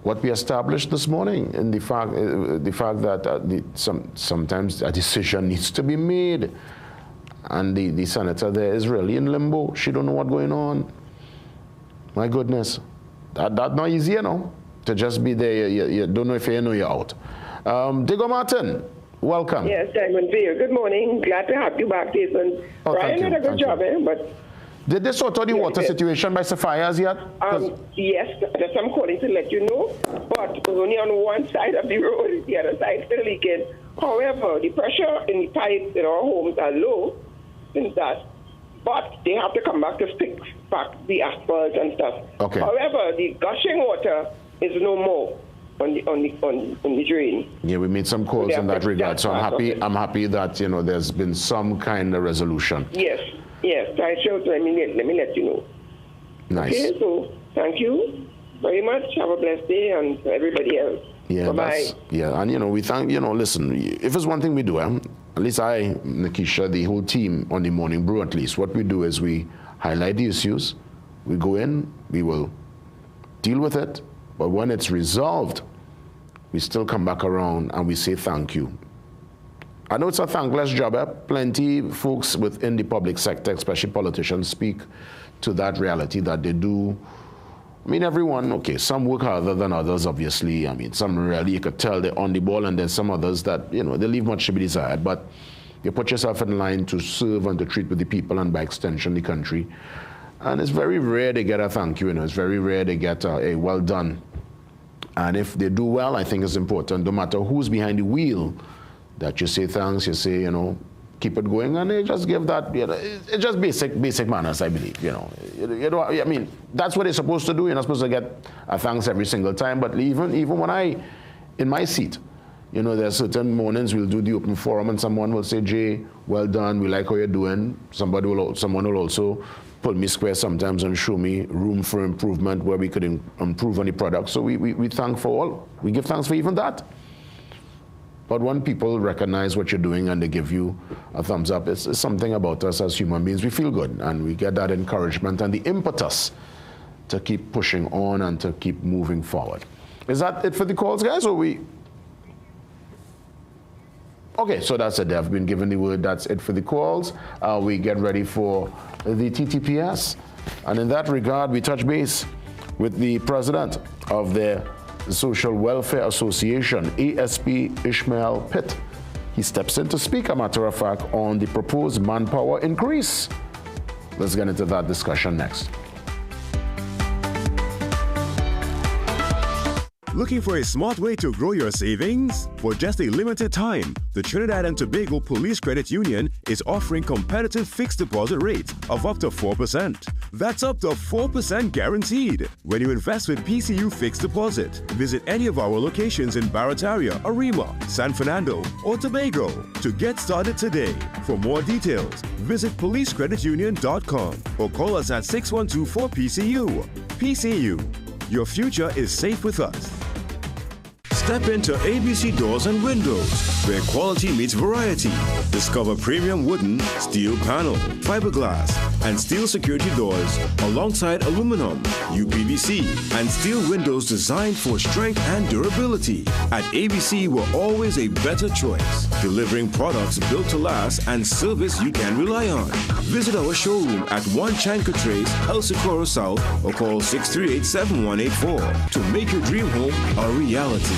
what we established this morning, in the fact that sometimes a decision needs to be made. And the senator there is really in limbo. She don't know what's going on. My goodness. That's not easy, you know, to just be there. You don't know if you know you're out. Diego Martin, welcome. Yes, Simon Beer. Good morning. Glad to have you back, Jason. Brian did a good job, but... Did they sort out the water situation by Sapphires yet? Yes, that's I'm calling to let you know. But it was only on one side of the road. The other side still leaking. However, the pressure in the pipes in our homes are low since that. But they have to come back to fix back the asphalt and stuff. Okay. However, the gushing water is no more on the drain. Yeah, we made some calls in that regard. So I'm happy that, you know, there's been some kind of resolution. Yes. I showed. Let me let you know. Nice. Okay, so thank you very much. Have a blessed day, and everybody else. Yeah, bye-bye. And you know, we thank, you know, listen, if it's one thing we do, at least I, Nikisha, the whole team on the Morning Brew, at least, what we do is we highlight the issues, we go in, we will deal with it, but when it's resolved, we still come back around and we say thank you. I know it's a thankless job. Plenty folks within the public sector, especially politicians, speak to that reality that they do. I mean, everyone, okay, some work harder than others, obviously. I mean, some really, you could tell they're on the ball, and then some others that, you know, they leave much to be desired. But you put yourself in line to serve and to treat with the people and by extension the country. And it's very rare they get a thank you, you know. It's very rare they get a well done. And if they do well, I think it's important, no matter who's behind the wheel, that you say thanks, you say, you know, keep it going, and they just give that, you know, it's just basic manners, I believe, you know. I mean, that's what they're supposed to do. You're not supposed to get a thanks every single time, but even when in my seat, you know, there's certain mornings we'll do the open forum and someone will say, Jay, well done, we like how you're doing. Someone will also pull me square sometimes and show me room for improvement where we could improve on the product. So we thank for all. We give thanks for even that. But when people recognize what you're doing and they give you a thumbs up, it's something about us as human beings. We feel good, and we get that encouragement and the impetus to keep pushing on and to keep moving forward. Is that it for the calls, guys, or we? Okay, so that's it. They've been given the word. That's it for the calls. We get ready for the TTPS. And in that regard, we touch base with the president of the Social Welfare Association, ASP Ishmael Pitt. He steps in to speak, a matter of fact, on the proposed manpower increase. Let's get into that discussion next. Looking for a smart way to grow your savings? For just a limited time, the Trinidad and Tobago Police Credit Union is offering competitive fixed deposit rates of up to 4%. That's up to 4% guaranteed when you invest with PCU Fixed Deposit. Visit any of our locations in Barataria, Arima, San Fernando, or Tobago to get started today. For more details, visit policecreditunion.com or call us at 6124-PCU. PCU, your future is safe with us. Step into ABC Doors and Windows, where quality meets variety. Discover premium wooden, steel panel, fiberglass, and steel security doors alongside aluminum, UPVC, and steel windows designed for strength and durability. At ABC, we're always a better choice, delivering products built to last and service you can rely on. Visit our showroom at 1 Chanka Trace, El Socorro South, or call 638-7184 to make your dream home a reality.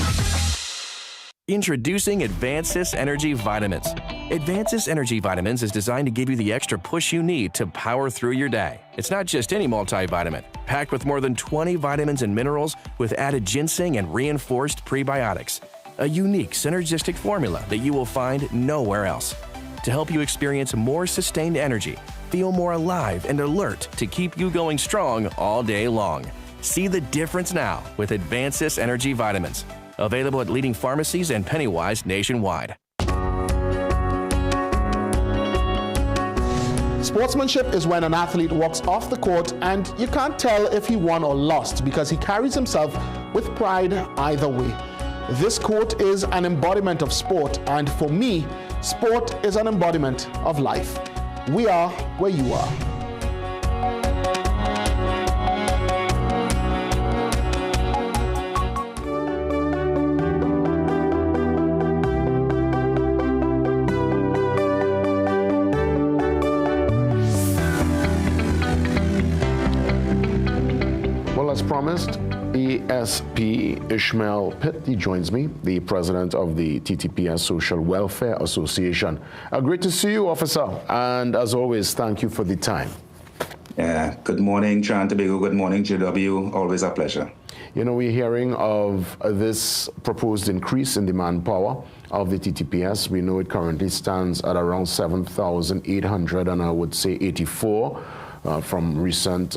Introducing Advancis Energy Vitamins. Advancis Energy Vitamins is designed to give you the extra push you need to power through your day. It's not just any multivitamin. Packed with more than 20 vitamins and minerals with added ginseng and reinforced prebiotics. A unique synergistic formula that you will find nowhere else. To help you experience more sustained energy, feel more alive and alert to keep you going strong all day long. See the difference now with Advancis Energy Vitamins. Available at leading pharmacies and Pennywise nationwide. Sportsmanship is when an athlete walks off the court and you can't tell if he won or lost because he carries himself with pride either way. This quote is an embodiment of sport, and for me, sport is an embodiment of life. We are where you are. As promised, ASP Ishmael Pitt, he joins me, the president of the TTPS Social Welfare Association. Great to see you, officer, and as always, thank you for the time. Yeah, good morning, Trinidad and Tobago. Good morning, JW. Always a pleasure. You know, we're hearing of this proposed increase in the manpower of the TTPS. We know it currently stands at around 7,800, and I would say 84 from recent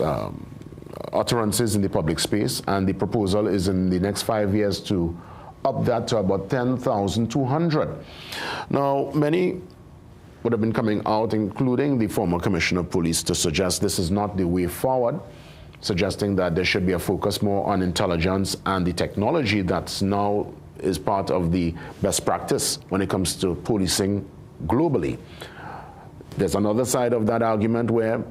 utterances in the public space, and the proposal is in the next 5 years to up that to about 10,200. Now, many would have been coming out, including the former Commissioner of Police, to suggest this is not the way forward, suggesting that there should be a focus more on intelligence and the technology that's now is part of the best practice when it comes to policing globally. There's another side of that argument where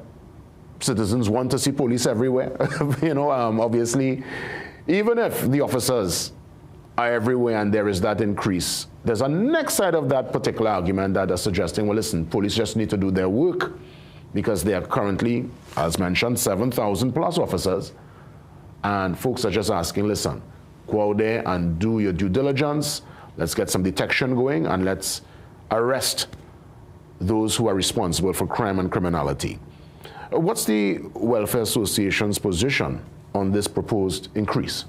citizens want to see police everywhere. You know, obviously, even if the officers are everywhere and there is that increase, there's a next side of that particular argument that are suggesting, well, listen, police just need to do their work because they are currently, as mentioned, 7,000 plus officers. And folks are just asking, listen, go out there and do your due diligence. Let's get some detection going and let's arrest those who are responsible for crime and criminality. What's the Welfare Association's position on this proposed increase?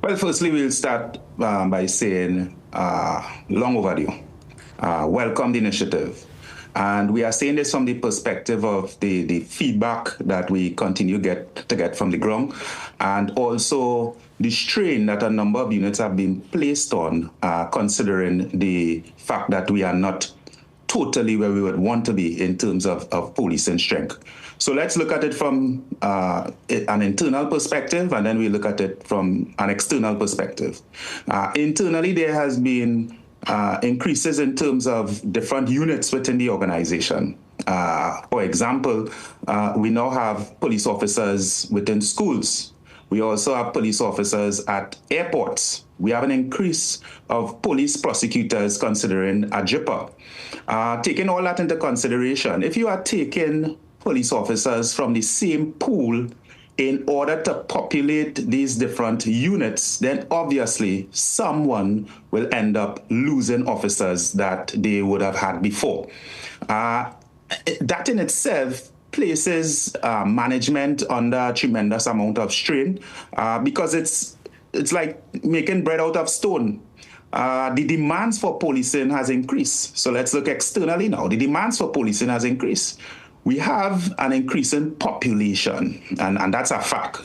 Well, firstly, we'll start by saying long overdue. Welcome the initiative. And we are saying this from the perspective of the feedback that we continue to get from the ground, and also the strain that a number of units have been placed on, considering the fact that we are not totally where we would want to be in terms of policing strength. So let's look at it from an internal perspective, and then we look at it from an external perspective. Internally, there has been increases in terms of different units within the organization. For example, we now have police officers within schools. We also have police officers at airports. We have an increase of police prosecutors considering a JIPA. Taking all that into consideration, if you are taking police officers from the same pool in order to populate these different units, then obviously someone will end up losing officers that they would have had before. That in itself places management under a tremendous amount of strain because it's like making bread out of stone. The demands for policing has increased. So let's look externally now. The demands for policing has increased. We have an increasing population, and that's a fact.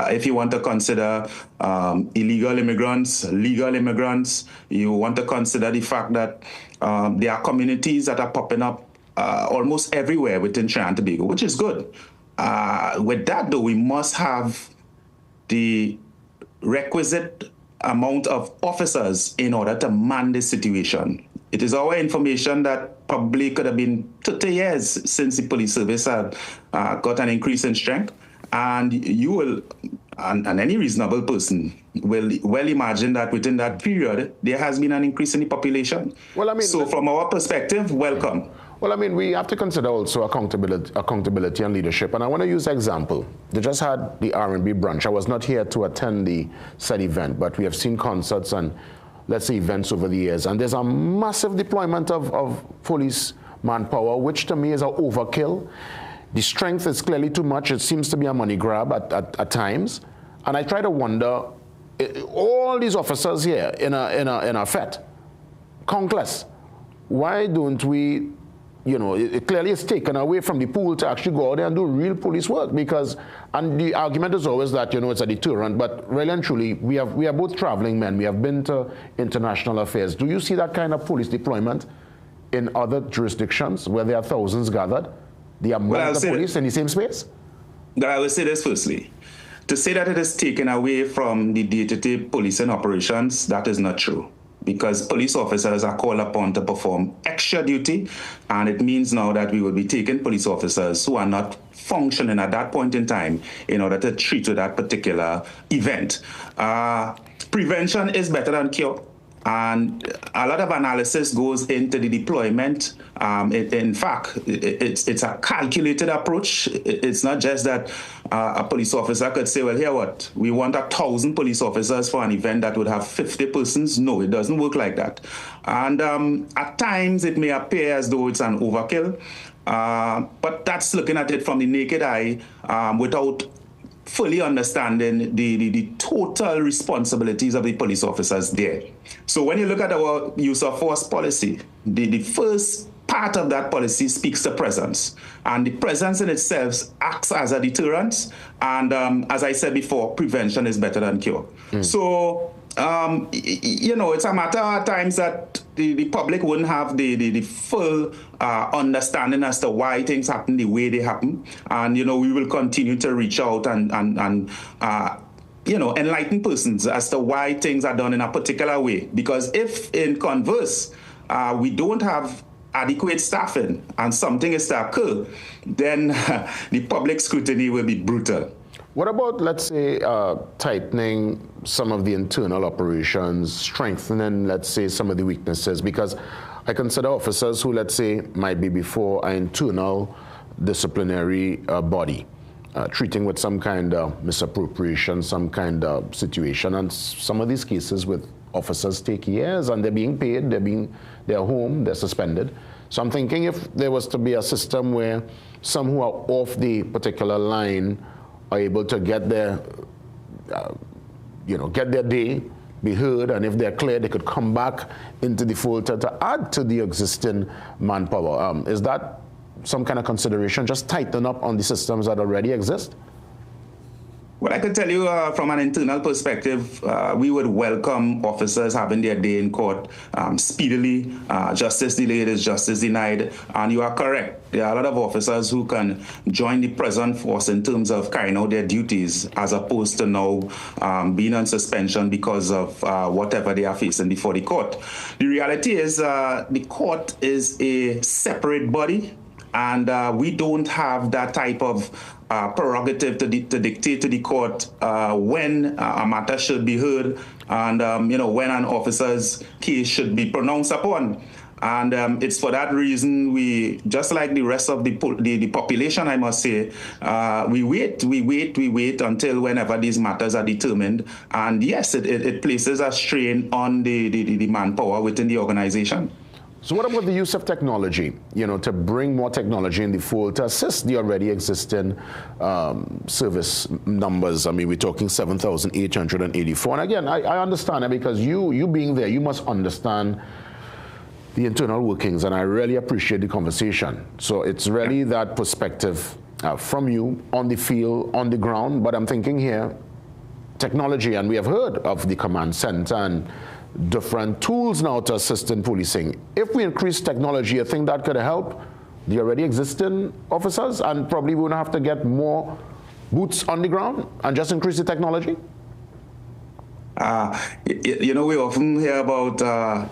If you want to consider illegal immigrants, legal immigrants, you want to consider the fact that there are communities that are popping up almost everywhere within Trinidad and Tobago, which is good. With that, though, we must have the requisite amount of officers in order to man this situation. It is our information that probably could have been 30 years since the police service had got an increase in strength. And you will, and any reasonable person will well imagine that within that period, there has been an increase in the population. Well, I mean, so from our perspective, welcome. Well, I mean, we have to consider also accountability and leadership. And I want to use an example. They just had the R&B brunch. I was not here to attend the said event, but we have seen concerts and, let's say, events over the years. And there's a massive deployment of police manpower, which to me is an overkill. The strength is clearly too much. It seems to be a money grab at times. And I try to wonder, all these officers here in a FET, countless, why don't we, you know, it clearly is taken away from the pool to actually go out there and do real police work? Because, and the argument is always that, you know, it's a deterrent, but really and truly, we are both traveling men. We have been to international affairs. Do you see that kind of police deployment in other jurisdictions where there are thousands gathered? The amount of police in the same space? I will say this firstly. To say that it is taken away from the day-to-day policing operations, that is not true. Because police officers are called upon to perform extra duty, and it means now that we will be taking police officers who are not functioning at that point in time in order to treat to that particular event. Prevention is better than cure. And a lot of analysis goes into the deployment. In fact, it's a calculated approach. It's not just that a police officer could say, well, here what? We want 1,000 police officers for an event that would have 50 persons. No, it doesn't work like that. And at times it may appear as though it's an overkill. But that's looking at it from the naked eye without fully understanding the total responsibilities of the police officers there. So when you look at our use of force policy, the first part of that policy speaks to presence. And the presence in itself acts as a deterrent. And as I said before, prevention is better than cure. So, you know, it's a matter at times that the public wouldn't have the full understanding as to why things happen the way they happen. And, you know, we will continue to reach out and you know, enlighten persons as to why things are done in a particular way. Because if in converse, we don't have adequate staffing and something is to occur, then the public scrutiny will be brutal. What about, let's say, tightening some of the internal operations, strengthening, let's say, some of the weaknesses? Because I consider officers who, let's say, might be before an internal disciplinary body, treating with some kind of misappropriation, some kind of situation. And some of these cases with officers take years and they're being paid, they're home, they're suspended. So I'm thinking if there was to be a system where some who are off the particular line are able to get their, get their day, be heard, and if they're clear, they could come back into the fold to add to the existing manpower. Is that some kind of consideration, just tighten up on the systems that already exist? Well, I could tell you from an internal perspective, we would welcome officers having their day in court speedily. Justice delayed is justice denied. And you are correct. There are a lot of officers who can join the present force in terms of carrying out their duties as opposed to now being on suspension because of whatever they are facing before the court. The reality is the court is a separate body, and we don't have that type of prerogative to dictate to the court when a matter should be heard and when an officer's case should be pronounced upon. And it's for that reason we, just like the rest of the population, I must say, we wait until whenever these matters are determined. And yes, it places a strain on the manpower within the organization. So what about the use of technology, to bring more technology in the fold to assist the already existing service numbers? I mean, we're talking 7,884. And again, I understand that because you being there, you must understand the internal workings, and I really appreciate the conversation. So it's really that perspective from you on the field, on the ground, but I'm thinking here, technology, and we have heard of the command center and different tools now to assist in policing. If we increase technology, I think that could help the already existing officers, and probably we won't have to get more boots on the ground and just increase the technology. We often hear about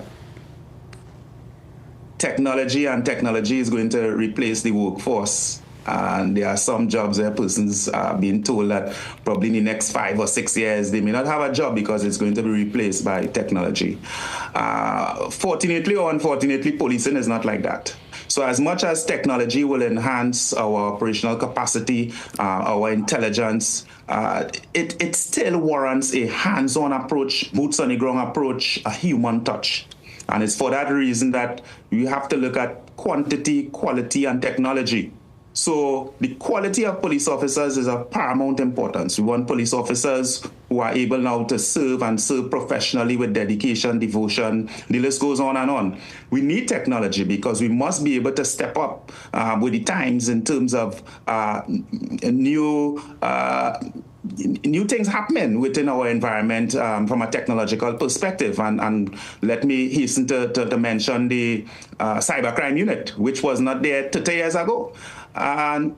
technology, and technology is going to replace the workforce. And there are some jobs where persons are being told that probably in the next 5 or 6 years, they may not have a job because it's going to be replaced by technology. Fortunately or unfortunately, policing is not like that. So as much as technology will enhance our operational capacity, our intelligence, it still warrants a hands-on approach, boots on the ground approach, a human touch. And it's for that reason that you have to look at quantity, quality, and technology. So the quality of police officers is of paramount importance. We want police officers who are able now to serve and serve professionally with dedication, devotion. The list goes on and on. We need technology because we must be able to step up with the times in terms of new things happening within our environment from a technological perspective. And let me hasten to mention the cybercrime unit, which was not there 30 years ago. And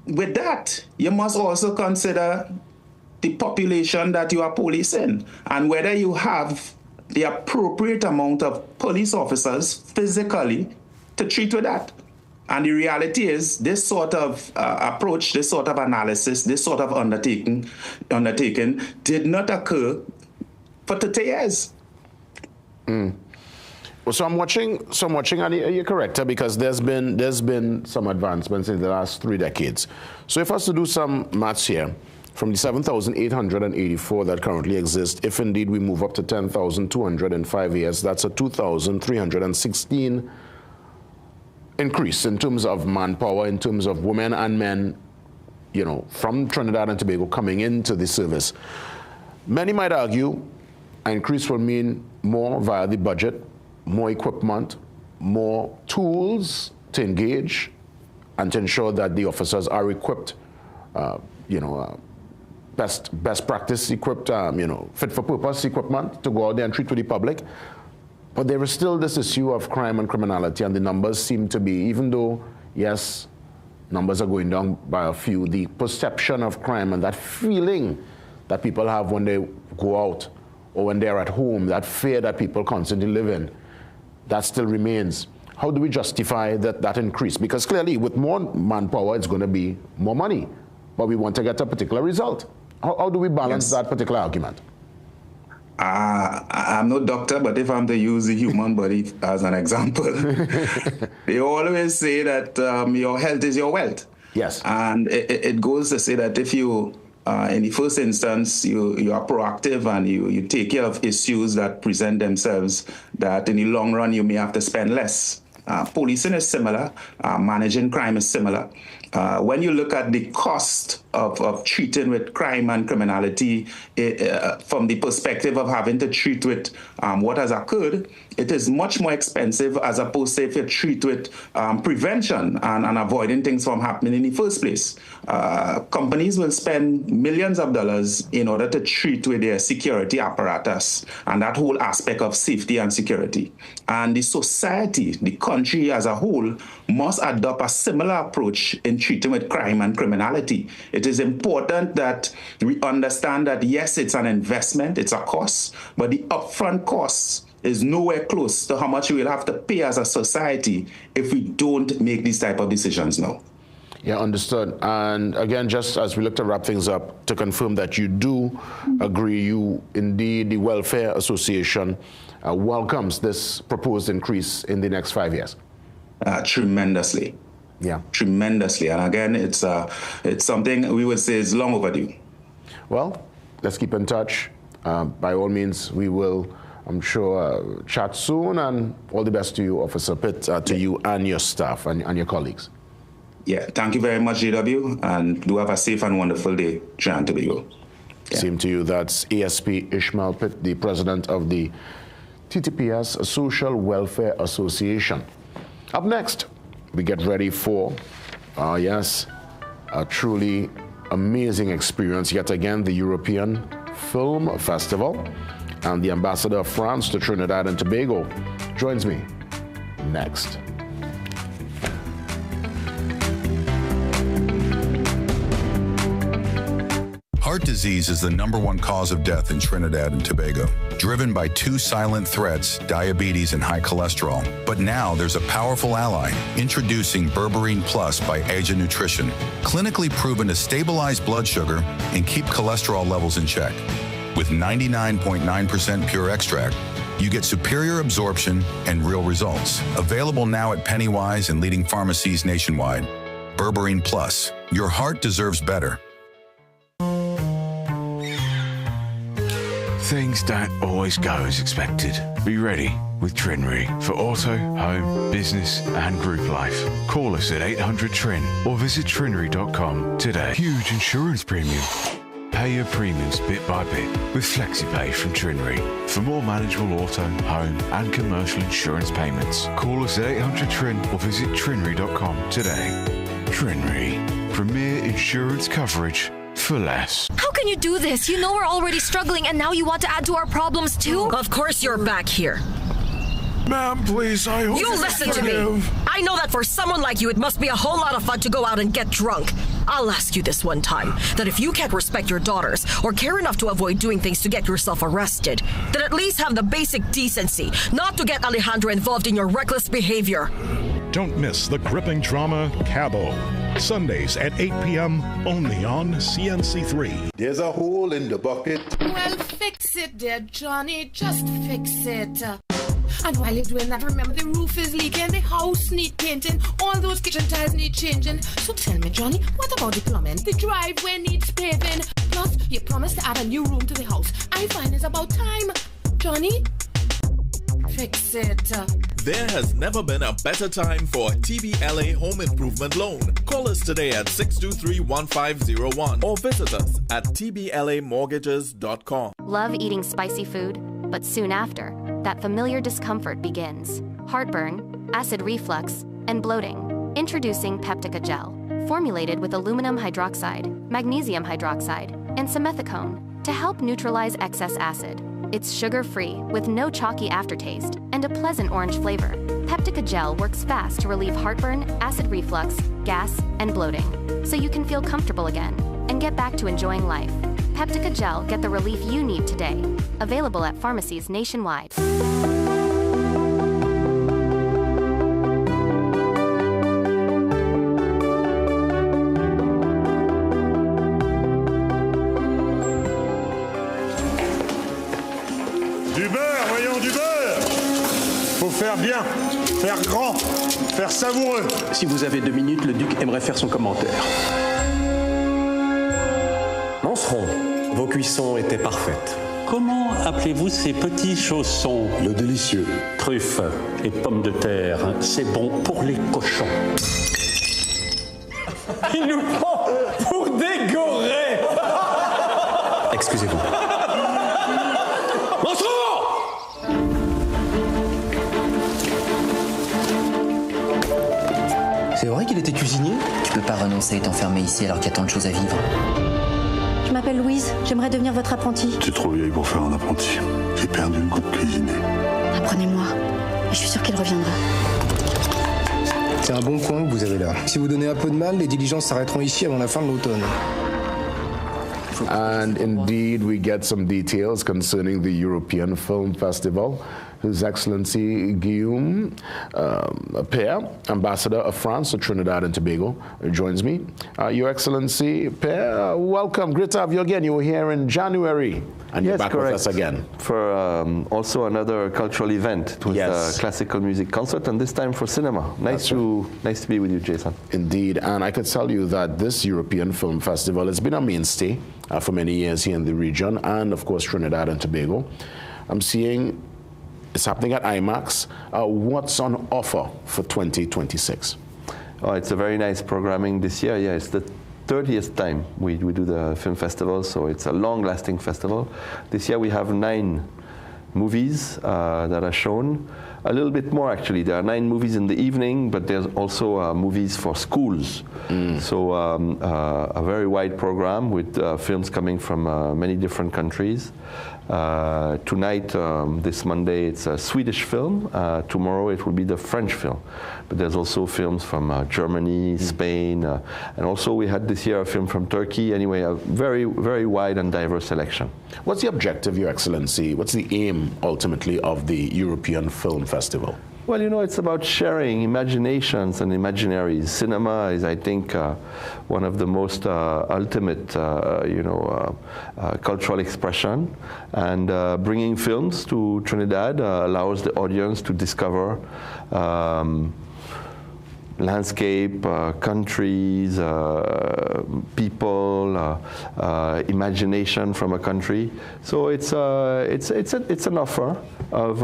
with that, you must also consider the population that you are policing and whether you have the appropriate amount of police officers physically to treat with that. And the reality is this sort of approach, this sort of analysis, this sort of undertaking did not occur for 30 years. Well, so I'm watching, and you're correct, because there's been some advancements in the last 3 decades. So if I was to do some maths here, from the 7,884 that currently exist, if indeed we move up to 10,200 in 5 years, that's a 2,316 increase in terms of manpower, in terms of women and men, from Trinidad and Tobago coming into the service. Many might argue an increase will mean more via the budget, more equipment, more tools to engage and to ensure that the officers are equipped, best practice equipped, fit for purpose equipment to go out there and treat with the public. But there is still this issue of crime and criminality, and the numbers seem to be, even though, yes, numbers are going down by a few, the perception of crime and that feeling that people have when they go out or when they're at home, that fear that people constantly live in, that still remains. How do we justify that increase? Because clearly, with more manpower, it's going to be more money, but we want to get a particular result. How do we balance that particular argument? I'm no doctor, but if I'm to use the human body as an example, they always say that your health is your wealth. Yes. And it goes to say that if you, in the first instance, you are proactive and you take care of issues that present themselves, that in the long run you may have to spend less. Policing is similar. Managing crime is similar. When you look at the cost of treating with crime and criminality from the perspective of having to treat with what has occurred, it is much more expensive as opposed to if you treat with prevention and avoiding things from happening in the first place. Companies will spend millions of dollars in order to treat with their security apparatus and that whole aspect of safety and security. And the society, the country as a whole, must adopt a similar approach in treating with crime and criminality. It is important that we understand that, yes, it's an investment, it's a cost, but the upfront costs is nowhere close to how much we will have to pay as a society if we don't make these type of decisions now. Yeah, understood. And again, just as we look to wrap things up, to confirm that you do agree, you indeed, the Welfare Association welcomes this proposed increase in the next 5 years. Tremendously. Yeah. Tremendously. And again, it's something we would say is long overdue. Well, let's keep in touch. By all means, we will, I'm sure, chat soon, and all the best to you, Officer Pitt, to you and your staff and your colleagues. Yeah, thank you very much, JW, and do have a safe and wonderful day, Trinidad and Tobago. Yeah. Same to you. That's ASP Ishmael Pitt, the president of the TTPS Social Welfare Association. Up next, we get ready for, yes, a truly amazing experience. Yet again, the European Film Festival, and the ambassador of France to Trinidad and Tobago joins me next. Heart disease is the #1 cause of death in Trinidad and Tobago, driven by 2 silent threats, diabetes and high cholesterol. But now there's a powerful ally, introducing Berberine Plus by Asia Nutrition, clinically proven to stabilize blood sugar and keep cholesterol levels in check. With 99.9% pure extract, you get superior absorption and real results. Available now at Pennywise and leading pharmacies nationwide. Berberine Plus, your heart deserves better. Things don't always go as expected. Be ready with Trinry for auto, home, business and group life. Call us at 800-TRIN or visit trinry.com today. Huge insurance premium. Pay your premiums bit by bit with FlexiPay from Trinry. For more manageable auto, home and commercial insurance payments, call us at 800-TRIN or visit trinry.com today. Trinry. Premier insurance coverage for less. How can you do this? You know we're already struggling and now you want to add to our problems too? Of course you're back here. Ma'am, please, I hope you listen to me. I know that for someone like you, it must be a whole lot of fun to go out and get drunk. I'll ask you this one time, that if you can't respect your daughters or care enough to avoid doing things to get yourself arrested, then at least have the basic decency not to get Alejandra involved in your reckless behavior. Don't miss the gripping drama Cabo. Sundays at 8 p.m. only on CNC3. There's a hole in the bucket. Well, fix it, dear Johnny. Just fix it. And while you're doing that, remember the roof is leaking, the house needs painting, all those kitchen tiles need changing. So tell me, Johnny, what about the plumbing? The driveway needs paving. Plus, you promised to add a new room to the house. I find it's about time. Johnny, fix it. There has never been a better time for a TBLA home improvement loan. Call us today at 623-1501 or visit us at tblamortgages.com. Love eating spicy food, but soon after, that familiar discomfort begins. Heartburn, acid reflux, and bloating. Introducing Peptica Gel, formulated with aluminum hydroxide, magnesium hydroxide, and simethicone to help neutralize excess acid. It's sugar-free, with no chalky aftertaste, and a pleasant orange flavor. Peptica Gel works fast to relieve heartburn, acid reflux, gas, and bloating, so you can feel comfortable again and get back to enjoying life. Peptica Gel, get the relief you need today. Available at pharmacies nationwide. Du beurre, voyons, du beurre. Faut faire bien, faire grand, faire savoureux. Si vous avez 2 minutes, le duc aimerait faire son commentaire. Manceron, vos cuissons étaient parfaites. Comment appelez-vous ces petits chaussons? Le délicieux. Truffes et pommes de terre, c'est bon pour les cochons. Il nous prend pour dégorer. Excusez-vous. C'est vrai qu'il était cuisinier? Tu peux pas renoncer et t'enfermer ici alors qu'il y a tant de choses à vivre. Je m'appelle Louise, j'aimerais devenir votre apprenti. Tu es trop vieille pour faire un apprenti. J'ai perdu le goût de cuisiner. Apprenez-moi, et je suis sûre qu'il reviendra. C'est un bon coin que vous avez là. Si vous donnez un peu de mal, les diligences s'arrêteront ici avant la fin de l'automne. And indeed, we get some details concerning the European Film Festival. His Excellency Guillaume Père, Ambassador of France to Trinidad and Tobago, joins me. Your Excellency Père, welcome. Great to have you again. You were here in January, and you're back with us again. For also another cultural event. It was a classical music concert, and this time for cinema. Nice to be with you, Jason. Indeed, and I could tell you that this European Film Festival has been a mainstay for many years here in the region, and of course Trinidad and Tobago. I'm seeing it's happening at IMAX. What's on offer for 2026? Oh, it's a very nice programming this year. Yeah, it's the 30th time we do the film festival, so it's a long-lasting festival. This year we have 9 movies that are shown. A little bit more, actually. There are 9 movies in the evening, but there's also movies for schools. So a very wide program with films coming from many different countries. Tonight, this Monday, it's a Swedish film. Tomorrow, it will be the French film. But there's also films from Germany, Spain, and also we had this year a film from Turkey. Anyway, a very, very wide and diverse selection. What's the objective, Your Excellency? What's the aim, ultimately, of the European Film Festival? Well, you know, it's about sharing imaginations and imaginaries. Cinema is, I think, one of the most ultimate, cultural expression. And bringing films to Trinidad allows the audience to discover landscape, countries, people, imagination from a country. So it's an offer of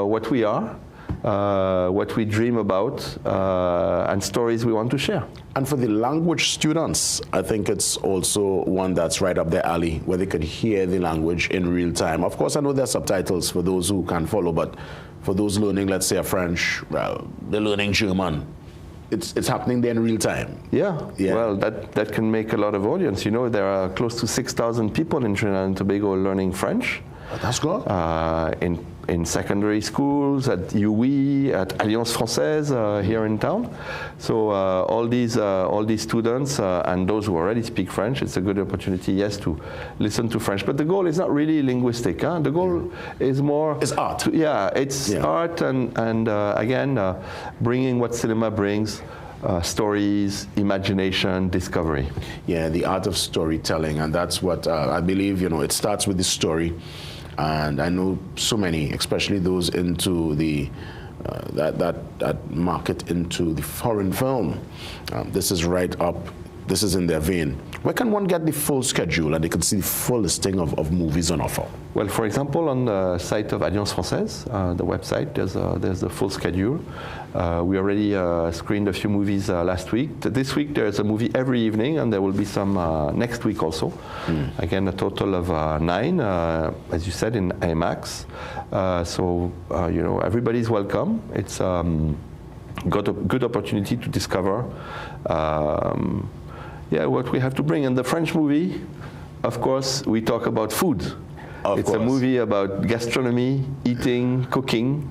what we are. What we dream about, and stories we want to share. And for the language students, I think it's also one that's right up their alley, where they could hear the language in real time. Of course, I know there are subtitles for those who can follow, but for those learning, let's say, French, well, they're learning German. It's happening there in real time. Yeah. Well, that can make a lot of audience. You know, there are close to 6,000 people in Trinidad and Tobago learning French. That's good. In secondary schools, at UE, at Alliance Française here in town. So all these students and those who already speak French, it's a good opportunity, yes, to listen to French. But the goal is not really linguistic. Huh? The goal is more... It's art. It's art and again, bringing what cinema brings. Stories, imagination, discovery. Yeah, the art of storytelling, and that's what I believe, it starts with the story. And I know so many, especially those into the that market into the foreign film. This is right up, this is in their vein. Where can one get the full schedule and they can see the full listing of movies on offer? Well, for example, on the site of Alliance Française, the website, there's the full schedule. We already screened a few movies last week. This week there's a movie every evening, and there will be some next week also. Again, a total of 9, as you said, in IMAX. So everybody's welcome. It's got a good opportunity to discover what we have to bring. And the French movie, of course, we talk about food. It's a movie about gastronomy, eating, cooking,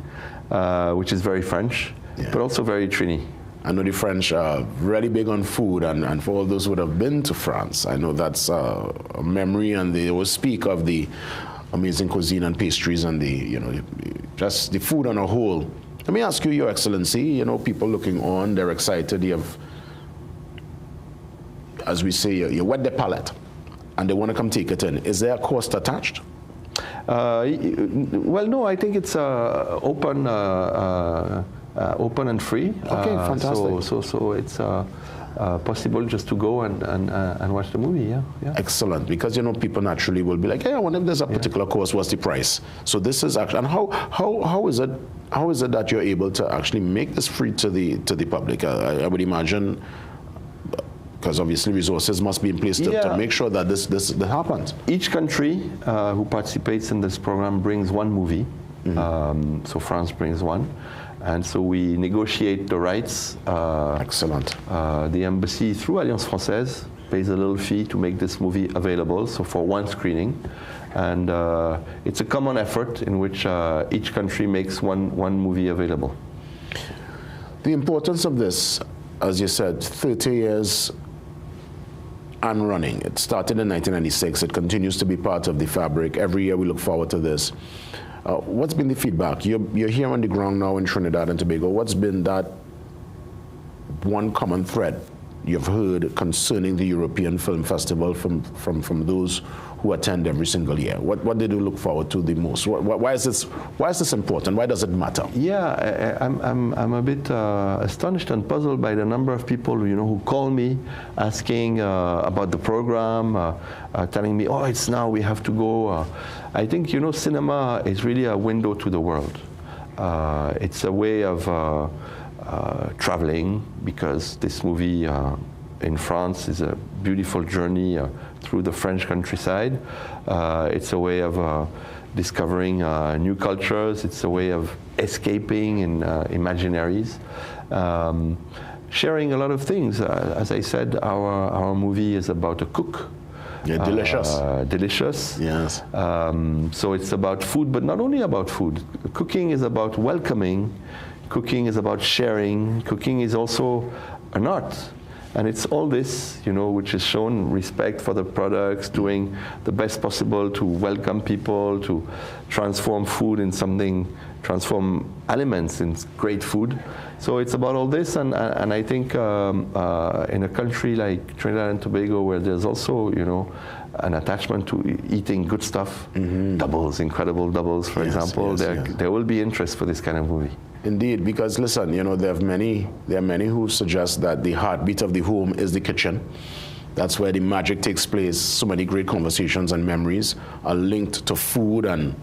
which is very French, but also very Trini. I know the French are really big on food, and for all those who have been to France, I know that's a memory, and they always speak of the amazing cuisine and pastries and just the food on a whole. Let me ask you, Your Excellency, people looking on, they're excited, you have, as we say, you wet their palate, and they want to come take it in. Is there a cost attached? Well, no, I think it's open and free. Okay, fantastic. So it's possible just to go and watch the movie, yeah. Excellent, because people naturally will be like, hey, I wonder if there's a particular course, what's the price? So this is actually, and how is it that you're able to actually make this free to the public? I would imagine, because obviously resources must be in place to make sure that this happens. Each country who participates in this program brings one movie. So France brings one. And so we negotiate the rights. Excellent. The embassy, through Alliance Française, pays a little fee to make this movie available, so for one screening. And it's a common effort in which each country makes one movie available. The importance of this, as you said, 30 years and running. It started in 1996. It continues to be part of the fabric. Every year we look forward to this. What's been the feedback? You're here on the ground now in Trinidad and Tobago. What's been that one common thread you've heard concerning the European Film Festival from those who attend every single year? What did you look forward to the most? Why is this important? Why does it matter? Yeah, I'm a bit astonished and puzzled by the number of people who call me asking about the program, telling me, oh, it's now, we have to go. I think cinema is really a window to the world. It's a way of traveling, because this movie in France is a beautiful journey through the French countryside. It's a way of discovering new cultures. It's a way of escaping in imaginaries. Sharing a lot of things. As I said, our movie is about a cook. Yeah, delicious. Delicious. Yes. So it's about food, but not only about food. Cooking is about welcoming. Cooking is about sharing. Cooking is also an art. And it's all this, which is shown, respect for the products, doing the best possible to welcome people, to transform food in something, transform elements in great food. So it's about all this, and I think in a country like Trinidad and Tobago, where there's also, an attachment to eating good stuff, doubles, incredible doubles, for example, there will be interest for this kind of movie. Indeed, because listen, there are many who suggest that the heartbeat of the home is the kitchen. That's where the magic takes place. So many great conversations and memories are linked to food and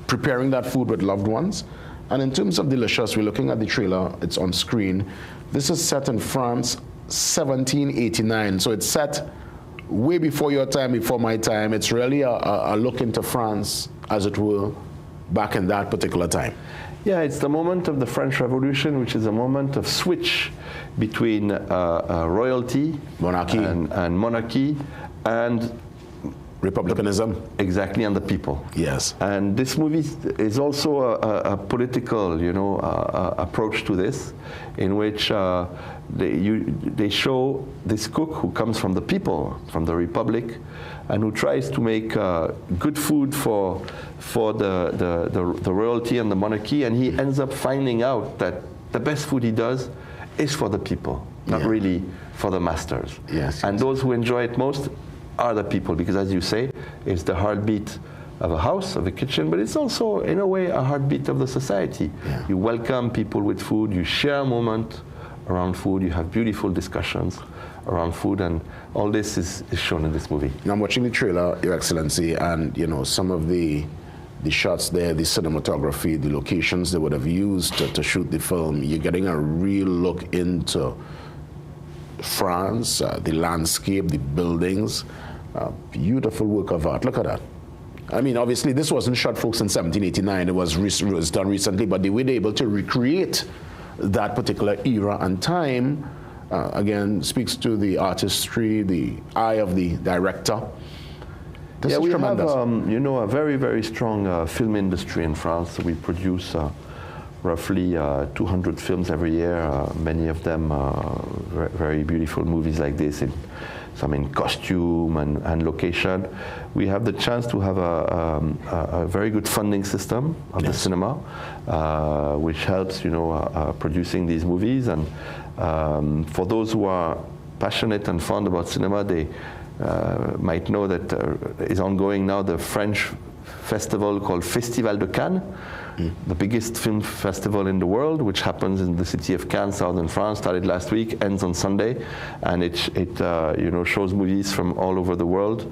preparing that food with loved ones. And in terms of delicious, we're looking at the trailer, it's on screen. This is set in France, 1789. So it's set way before your time, before my time. It's really a look into France, as it were, back in that particular time. Yeah, it's the moment of the French Revolution, which is a moment of switch between royalty, monarchy, and monarchy, and republicanism. Exactly, and the people. Yes. And this movie is also a political, approach to this, in which they show this cook who comes from the people, from the Republic, and who tries to make good food for the royalty and the monarchy, and he ends up finding out that the best food he does is for the people, not really for the masters. Yes. And those who enjoy it most are the people, because as you say, it's the heartbeat of a house, of a kitchen, but it's also, in a way, a heartbeat of the society. Yeah. You welcome people with food, you share a moment around food, you have beautiful discussions around food, and all this is shown in this movie. Now I'm watching the trailer, Your Excellency, and some of the shots there, the cinematography, the locations they would have used to shoot the film, you're getting a real look into France, the landscape, the buildings. Beautiful work of art. Look at that. I mean, obviously, this wasn't shot, folks, in 1789. It was done recently, but they were able to recreate that particular era and time. Again, speaks to the artistry, the eye of the director. This is tremendous. Have, a very, very strong film industry in France. We produce roughly 200 films every year, many of them very beautiful movies like this, some in costume and location. We have the chance to have a very good funding system of the cinema, which helps, producing these movies. And for those who are passionate and fond about cinema, they might know that is ongoing now the French festival called Festival de Cannes, the biggest film festival in the world, which happens in the city of Cannes, southern France, started last week, ends on Sunday, and it shows movies from all over the world,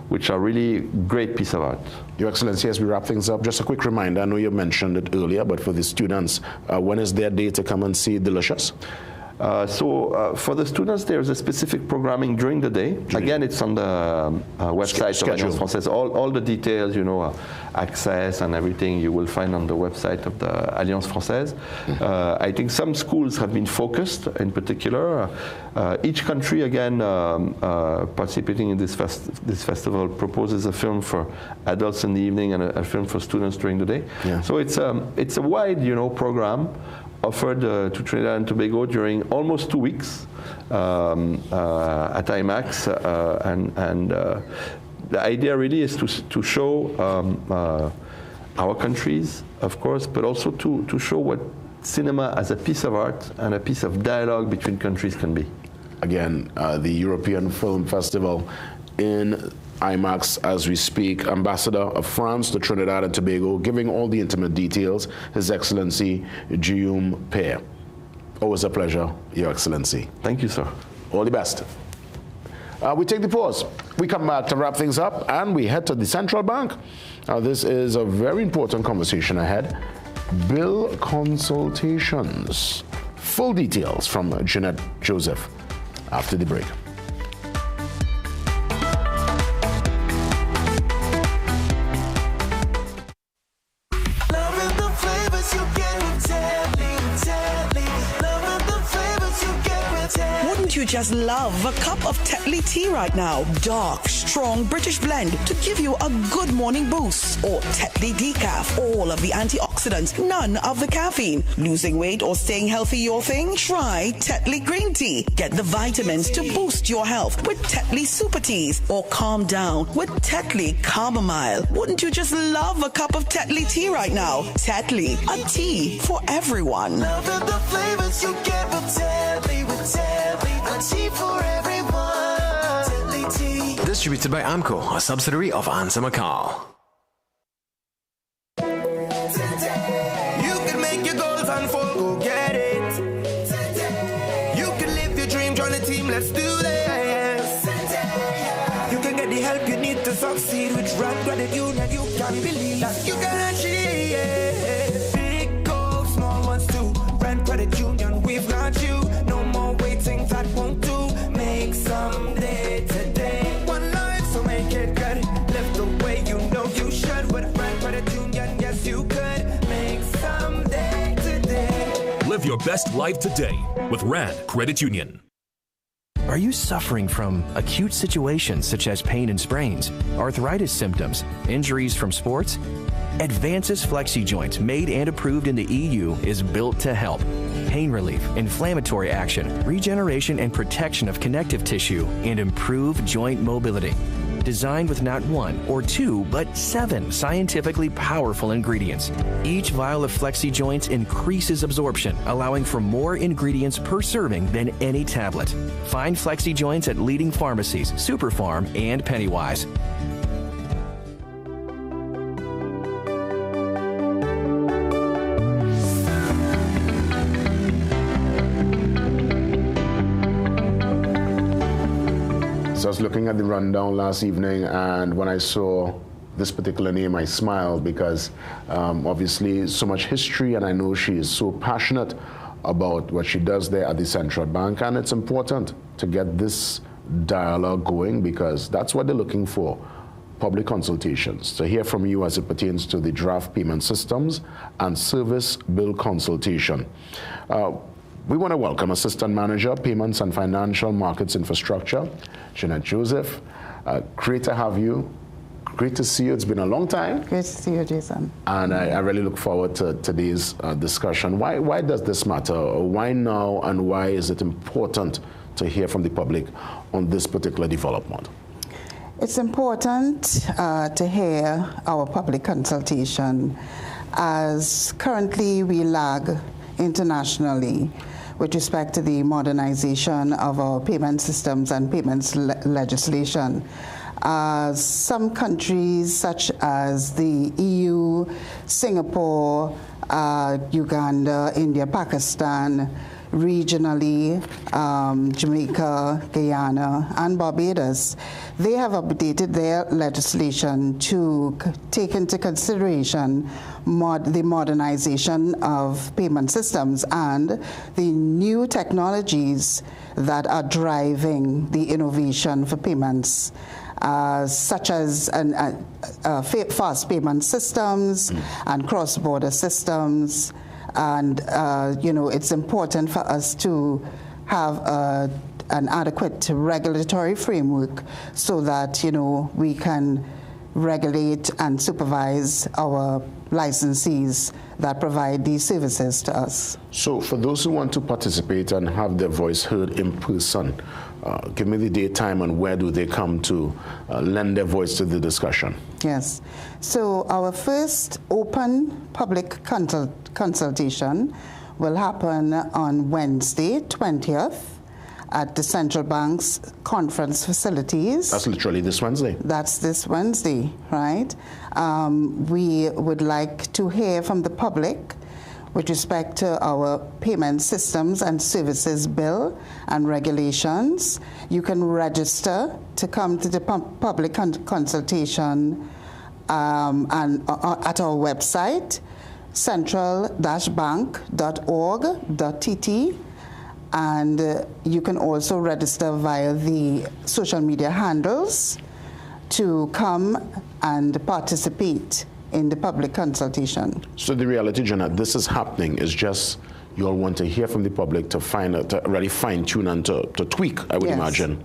which are really great piece of art. Your Excellency, as we wrap things up, just a quick reminder, I know you mentioned it earlier, but for the students, when is their day to come and see Delicious? So for the students, there's a specific programming during the day. Again, it's on the website of Alliance Française. All the details, access and everything you will find on the website of the Alliance Française. I think some schools have been focused in particular. Each country, again, participating in this festival proposes a film for adults in the evening and a film for students during the day. Yeah. So it's a wide, program offered to Trinidad and Tobago during almost 2 weeks at IMAX, and the idea really is to show our countries, of course, but also to show what cinema as a piece of art and a piece of dialogue between countries can be. Again, the European Film Festival in IMAX as we speak. Ambassador of France to Trinidad and Tobago, giving all the intimate details, His Excellency Guillaume Père. Always a pleasure, Your Excellency. Thank you, sir. All the best. We take the pause. We come back to wrap things up, and we head to the Central Bank. This is a very important conversation ahead. Bill consultations. Full details from Jeanette Joseph after the break. You just love a cup of Tetley tea right now. Dark, strong British blend to give you a good morning boost. Or Tetley decaf, all of the antioxidants, none of the caffeine. Losing weight or staying healthy your thing? Try Tetley green tea. Get the vitamins to boost your health with Tetley super teas. Or calm down with Tetley chamomile. Wouldn't you just love a cup of Tetley tea right now? Tetley, a tea for everyone. Love the flavors you get with Tetley, a tea for everyone. Tetley tea. Distributed by AMCO, a subsidiary of Ansa Macau. You can make your goals unfold, go get it. You can live your dream, join the team, let's do this. You can get the help you need to succeed with Rand Credit Union. You can believe that you can achieve. Big goals, small ones too. Rand Credit Union, we've got you. No more waiting, that won't do. Make someday today. One life, so make it good. Live the way you know you should. With Rand Credit Union, yes you could. Make someday today. Live your best life today with Rand Credit Union. Are you suffering from acute situations such as pain and sprains, arthritis symptoms, injuries from sports? Advances Flexi Joints, made and approved in the EU, is built to help. Pain relief, inflammatory action, regeneration and protection of connective tissue, and improve joint mobility. Designed with not 1 or 2, but 7 scientifically powerful ingredients. Each vial of Flexi Joints increases absorption, allowing for more ingredients per serving than any tablet. Find Flexi Joints at leading pharmacies, Superfarm, and Pennywise. So I was looking at the rundown last evening, and when I saw this particular name, I smiled because obviously so much history, and I know she is so passionate about what she does there at the Central Bank, and it's important to get this dialogue going because that's what they're looking for, public consultations, to hear from you as it pertains to the draft payment systems and service bill consultation. We want to welcome Assistant Manager, Payments and Financial Markets Infrastructure, Jeanette Joseph. Great to have you. Great to see you. It's been a long time. Great to see you, Jason. And I really look forward to today's discussion. Why does this matter? Why now, and why is it important to hear from the public on this particular development? It's important to hear our public consultation, as currently we lag internationally with respect to the modernization of our payment systems and payments legislation. Some countries such as the EU, Singapore, Uganda, India, Pakistan, regionally, Jamaica, Guyana, and Barbados, they have updated their legislation to take into consideration the modernization of payment systems and the new technologies that are driving the innovation for payments, such as fast payment systems and cross-border systems. And, it's important for us to have an adequate regulatory framework so that, we can regulate and supervise our licensees that provide these services to us. So for those who want to participate and have their voice heard in person, give me the date, time, and where do they come to lend their voice to the discussion? Yes. So our first open public consultation will happen on Wednesday, 20th, at the Central Bank's conference facilities. That's literally this Wednesday. That's this Wednesday, right? We would like to hear from the public with respect to our payment systems and services bill and regulations. You can register to come to the public consultation and at our website, central-bank.org.tt. And you can also register via the social media handles to come and participate in the public consultation. So the reality, Jenna, this is happening. It's just you all want to hear from the public to really fine-tune and to tweak, I would imagine,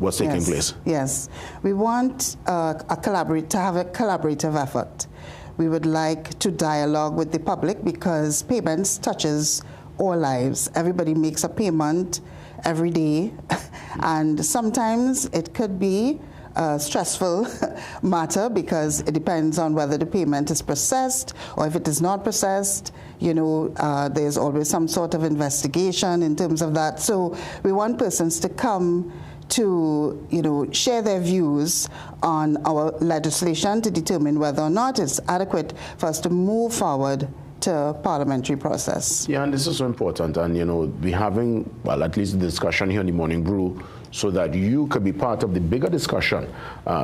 what's taking place. Yes. We want to have a collaborative effort. We would like to dialogue with the public because payments touches all lives. Everybody makes a payment every day, and sometimes it could be a stressful matter because it depends on whether the payment is processed or if it is not processed. There's always some sort of investigation in terms of that. So we want persons to come to, share their views on our legislation to determine whether or not it's adequate for us to move forward to parliamentary process. Yeah, and this is so important. And, we're having, well, at least the discussion here in the Morning Brew so that you could be part of the bigger discussion.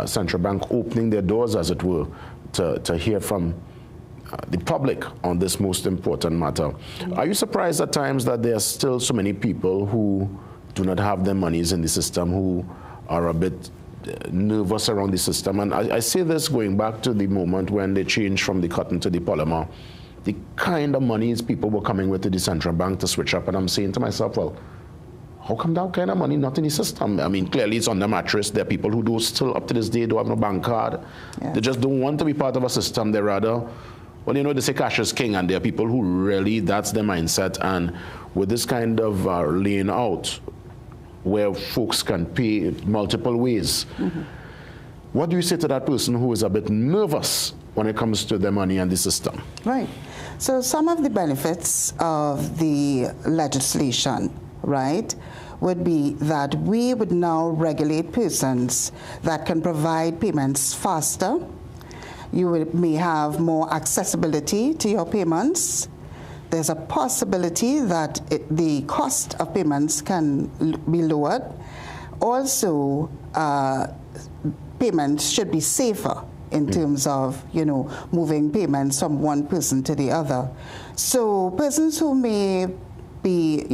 Central Bank opening their doors, as it were, to hear from the public on this most important matter. Are you surprised at times that there are still so many people who do not have their monies in the system, who are a bit nervous around the system? And I say this going back to the moment when they changed from the cotton to the polymer. The kind of monies people were coming with to the central bank to switch up, and I'm saying to myself, well, how come that kind of money not in the system? I mean, clearly it's on the mattress. There are people who do still up to this day don't have no bank card. Yeah. They just don't want to be part of a system. They rather, well, they say cash is king, and there are people who really, that's their mindset. And with this kind of laying out where folks can pay multiple ways, what do you say to that person who is a bit nervous when it comes to their money and the system? Right. So some of the benefits of the legislation, right, would be that we would now regulate persons that can provide payments faster. You may have more accessibility to your payments. There's a possibility that the cost of payments can be lowered. Also, payments should be safer in terms of, moving payments from one person to the other. So persons who may be,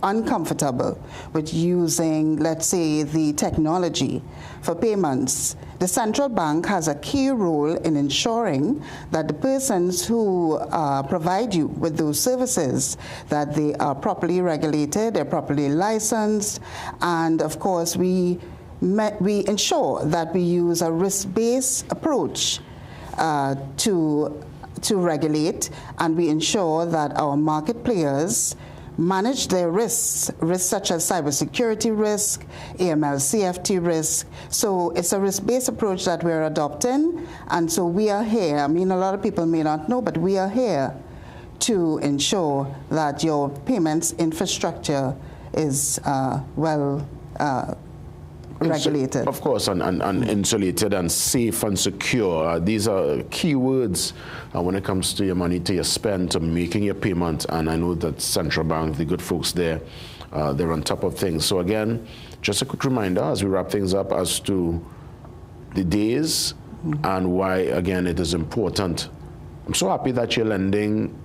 uncomfortable with using, let's say, the technology for payments, the central bank has a key role in ensuring that the persons who provide you with those services, that they are properly regulated, they're properly licensed, and of course we ensure that we use a risk-based approach to regulate, and we ensure that our market players manage their risks such as cybersecurity risk, AML CFT risk. So it's a risk-based approach that we're adopting, and so we are here. I mean, a lot of people may not know, but we are here to ensure that your payments infrastructure is well regulated. Of course, and insulated and safe and secure. These are key words when it comes to your money, to your spend, to making your payment. And I know that Central Bank, the good folks there, they're on top of things. So again, just a quick reminder as we wrap things up as to the days and why, again, it is important. I'm so happy that you're lending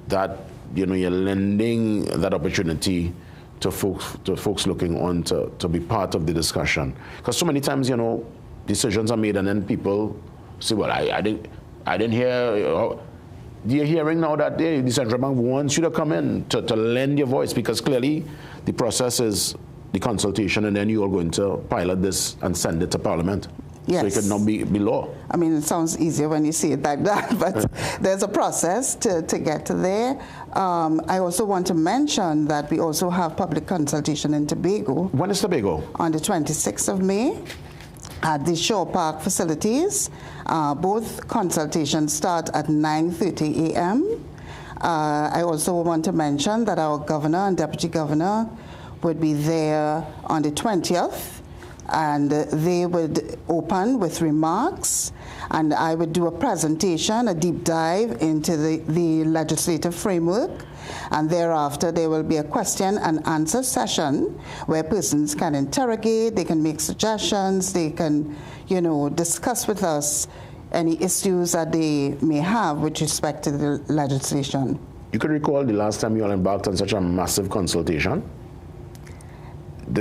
that, you're lending that opportunity to folks looking on to be part of the discussion. Because so many times, decisions are made and then people say, well, I didn't hear. You're hearing now that the Central Bank wants you to come in to lend your voice, because clearly the process is the consultation and then you are going to pilot this and send it to Parliament. Yes. So it could not be law. I mean, it sounds easier when you say it like that, but there's a process to get to there. I also want to mention that we also have public consultation in Tobago. When is Tobago? On the 26th of May at the Shore Park facilities. Both consultations start at 9:30 a.m. I also want to mention that our governor and deputy governor would be there on the 20th. And they would open with remarks, and I would do a presentation, a deep dive into the legislative framework, and thereafter there will be a question and answer session where persons can interrogate, they can make suggestions, they can, discuss with us any issues that they may have with respect to the legislation. You could recall the last time you all embarked on such a massive consultation?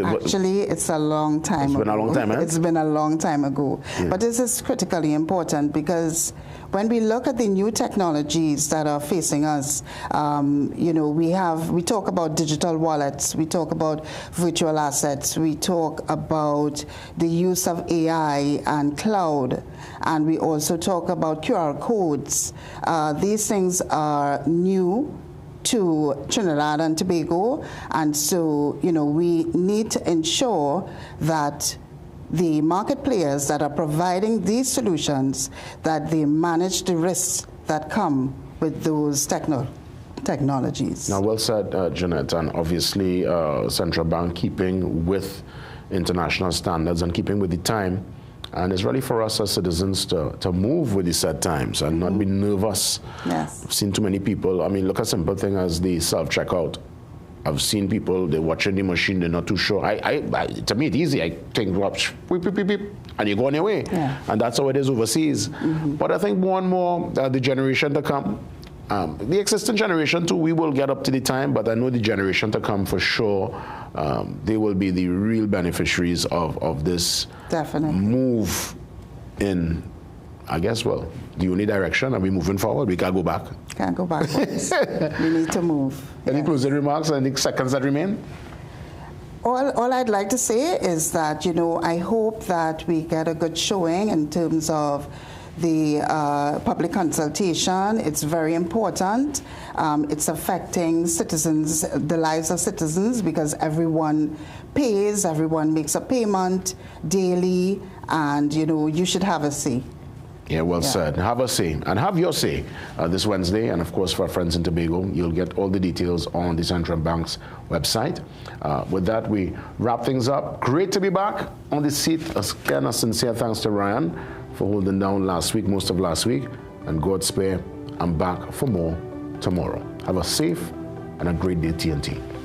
Actually, it's a long time ago. It's been a long time, eh? It's been a long time ago. Yeah. But this is critically important because when we look at the new technologies that are facing us, we talk about digital wallets, we talk about virtual assets, we talk about the use of AI and cloud, and we also talk about QR codes. These things are new to Trinidad and Tobago, and so we need to ensure that the market players that are providing these solutions, that they manage the risks that come with those technologies. Now, well said, Jeanette, and obviously Central Bank keeping with international standards and keeping with the time. And it's really for us as citizens to move with the set times and not be nervous. Yes. I've seen too many people. I mean, look at a simple thing as the self-checkout. I've seen people, they're watching the machine, they're not too sure. To me, it's easy. I think, beep, beep, beep, beep, and you go on your way. Yeah. And that's how it is overseas. But I think more and more, the generation to come, the existing generation too, we will get up to the time, but I know the generation to come for sure, they will be the real beneficiaries of this move in, I guess, the only direction. Are we moving forward? We can't go back. Can't go backwards. We need to move. Any closing remarks? Any seconds that remain? All I'd like to say is that, I hope that we get a good showing in terms of the public consultation. It's very important. It's affecting citizens, the lives of citizens, because everyone pays, everyone makes a payment daily, and you should have a say. Yeah, well said. Have a say, and have your say this Wednesday. And of course, for our friends in Tobago, you'll get all the details on the Central Bank's website. With that, we wrap things up. Great to be back on the seat. Again, a sincere thanks to Ryan for holding down most of last week. And God spare, I'm back for more tomorrow. Have a safe and a great day, TNT.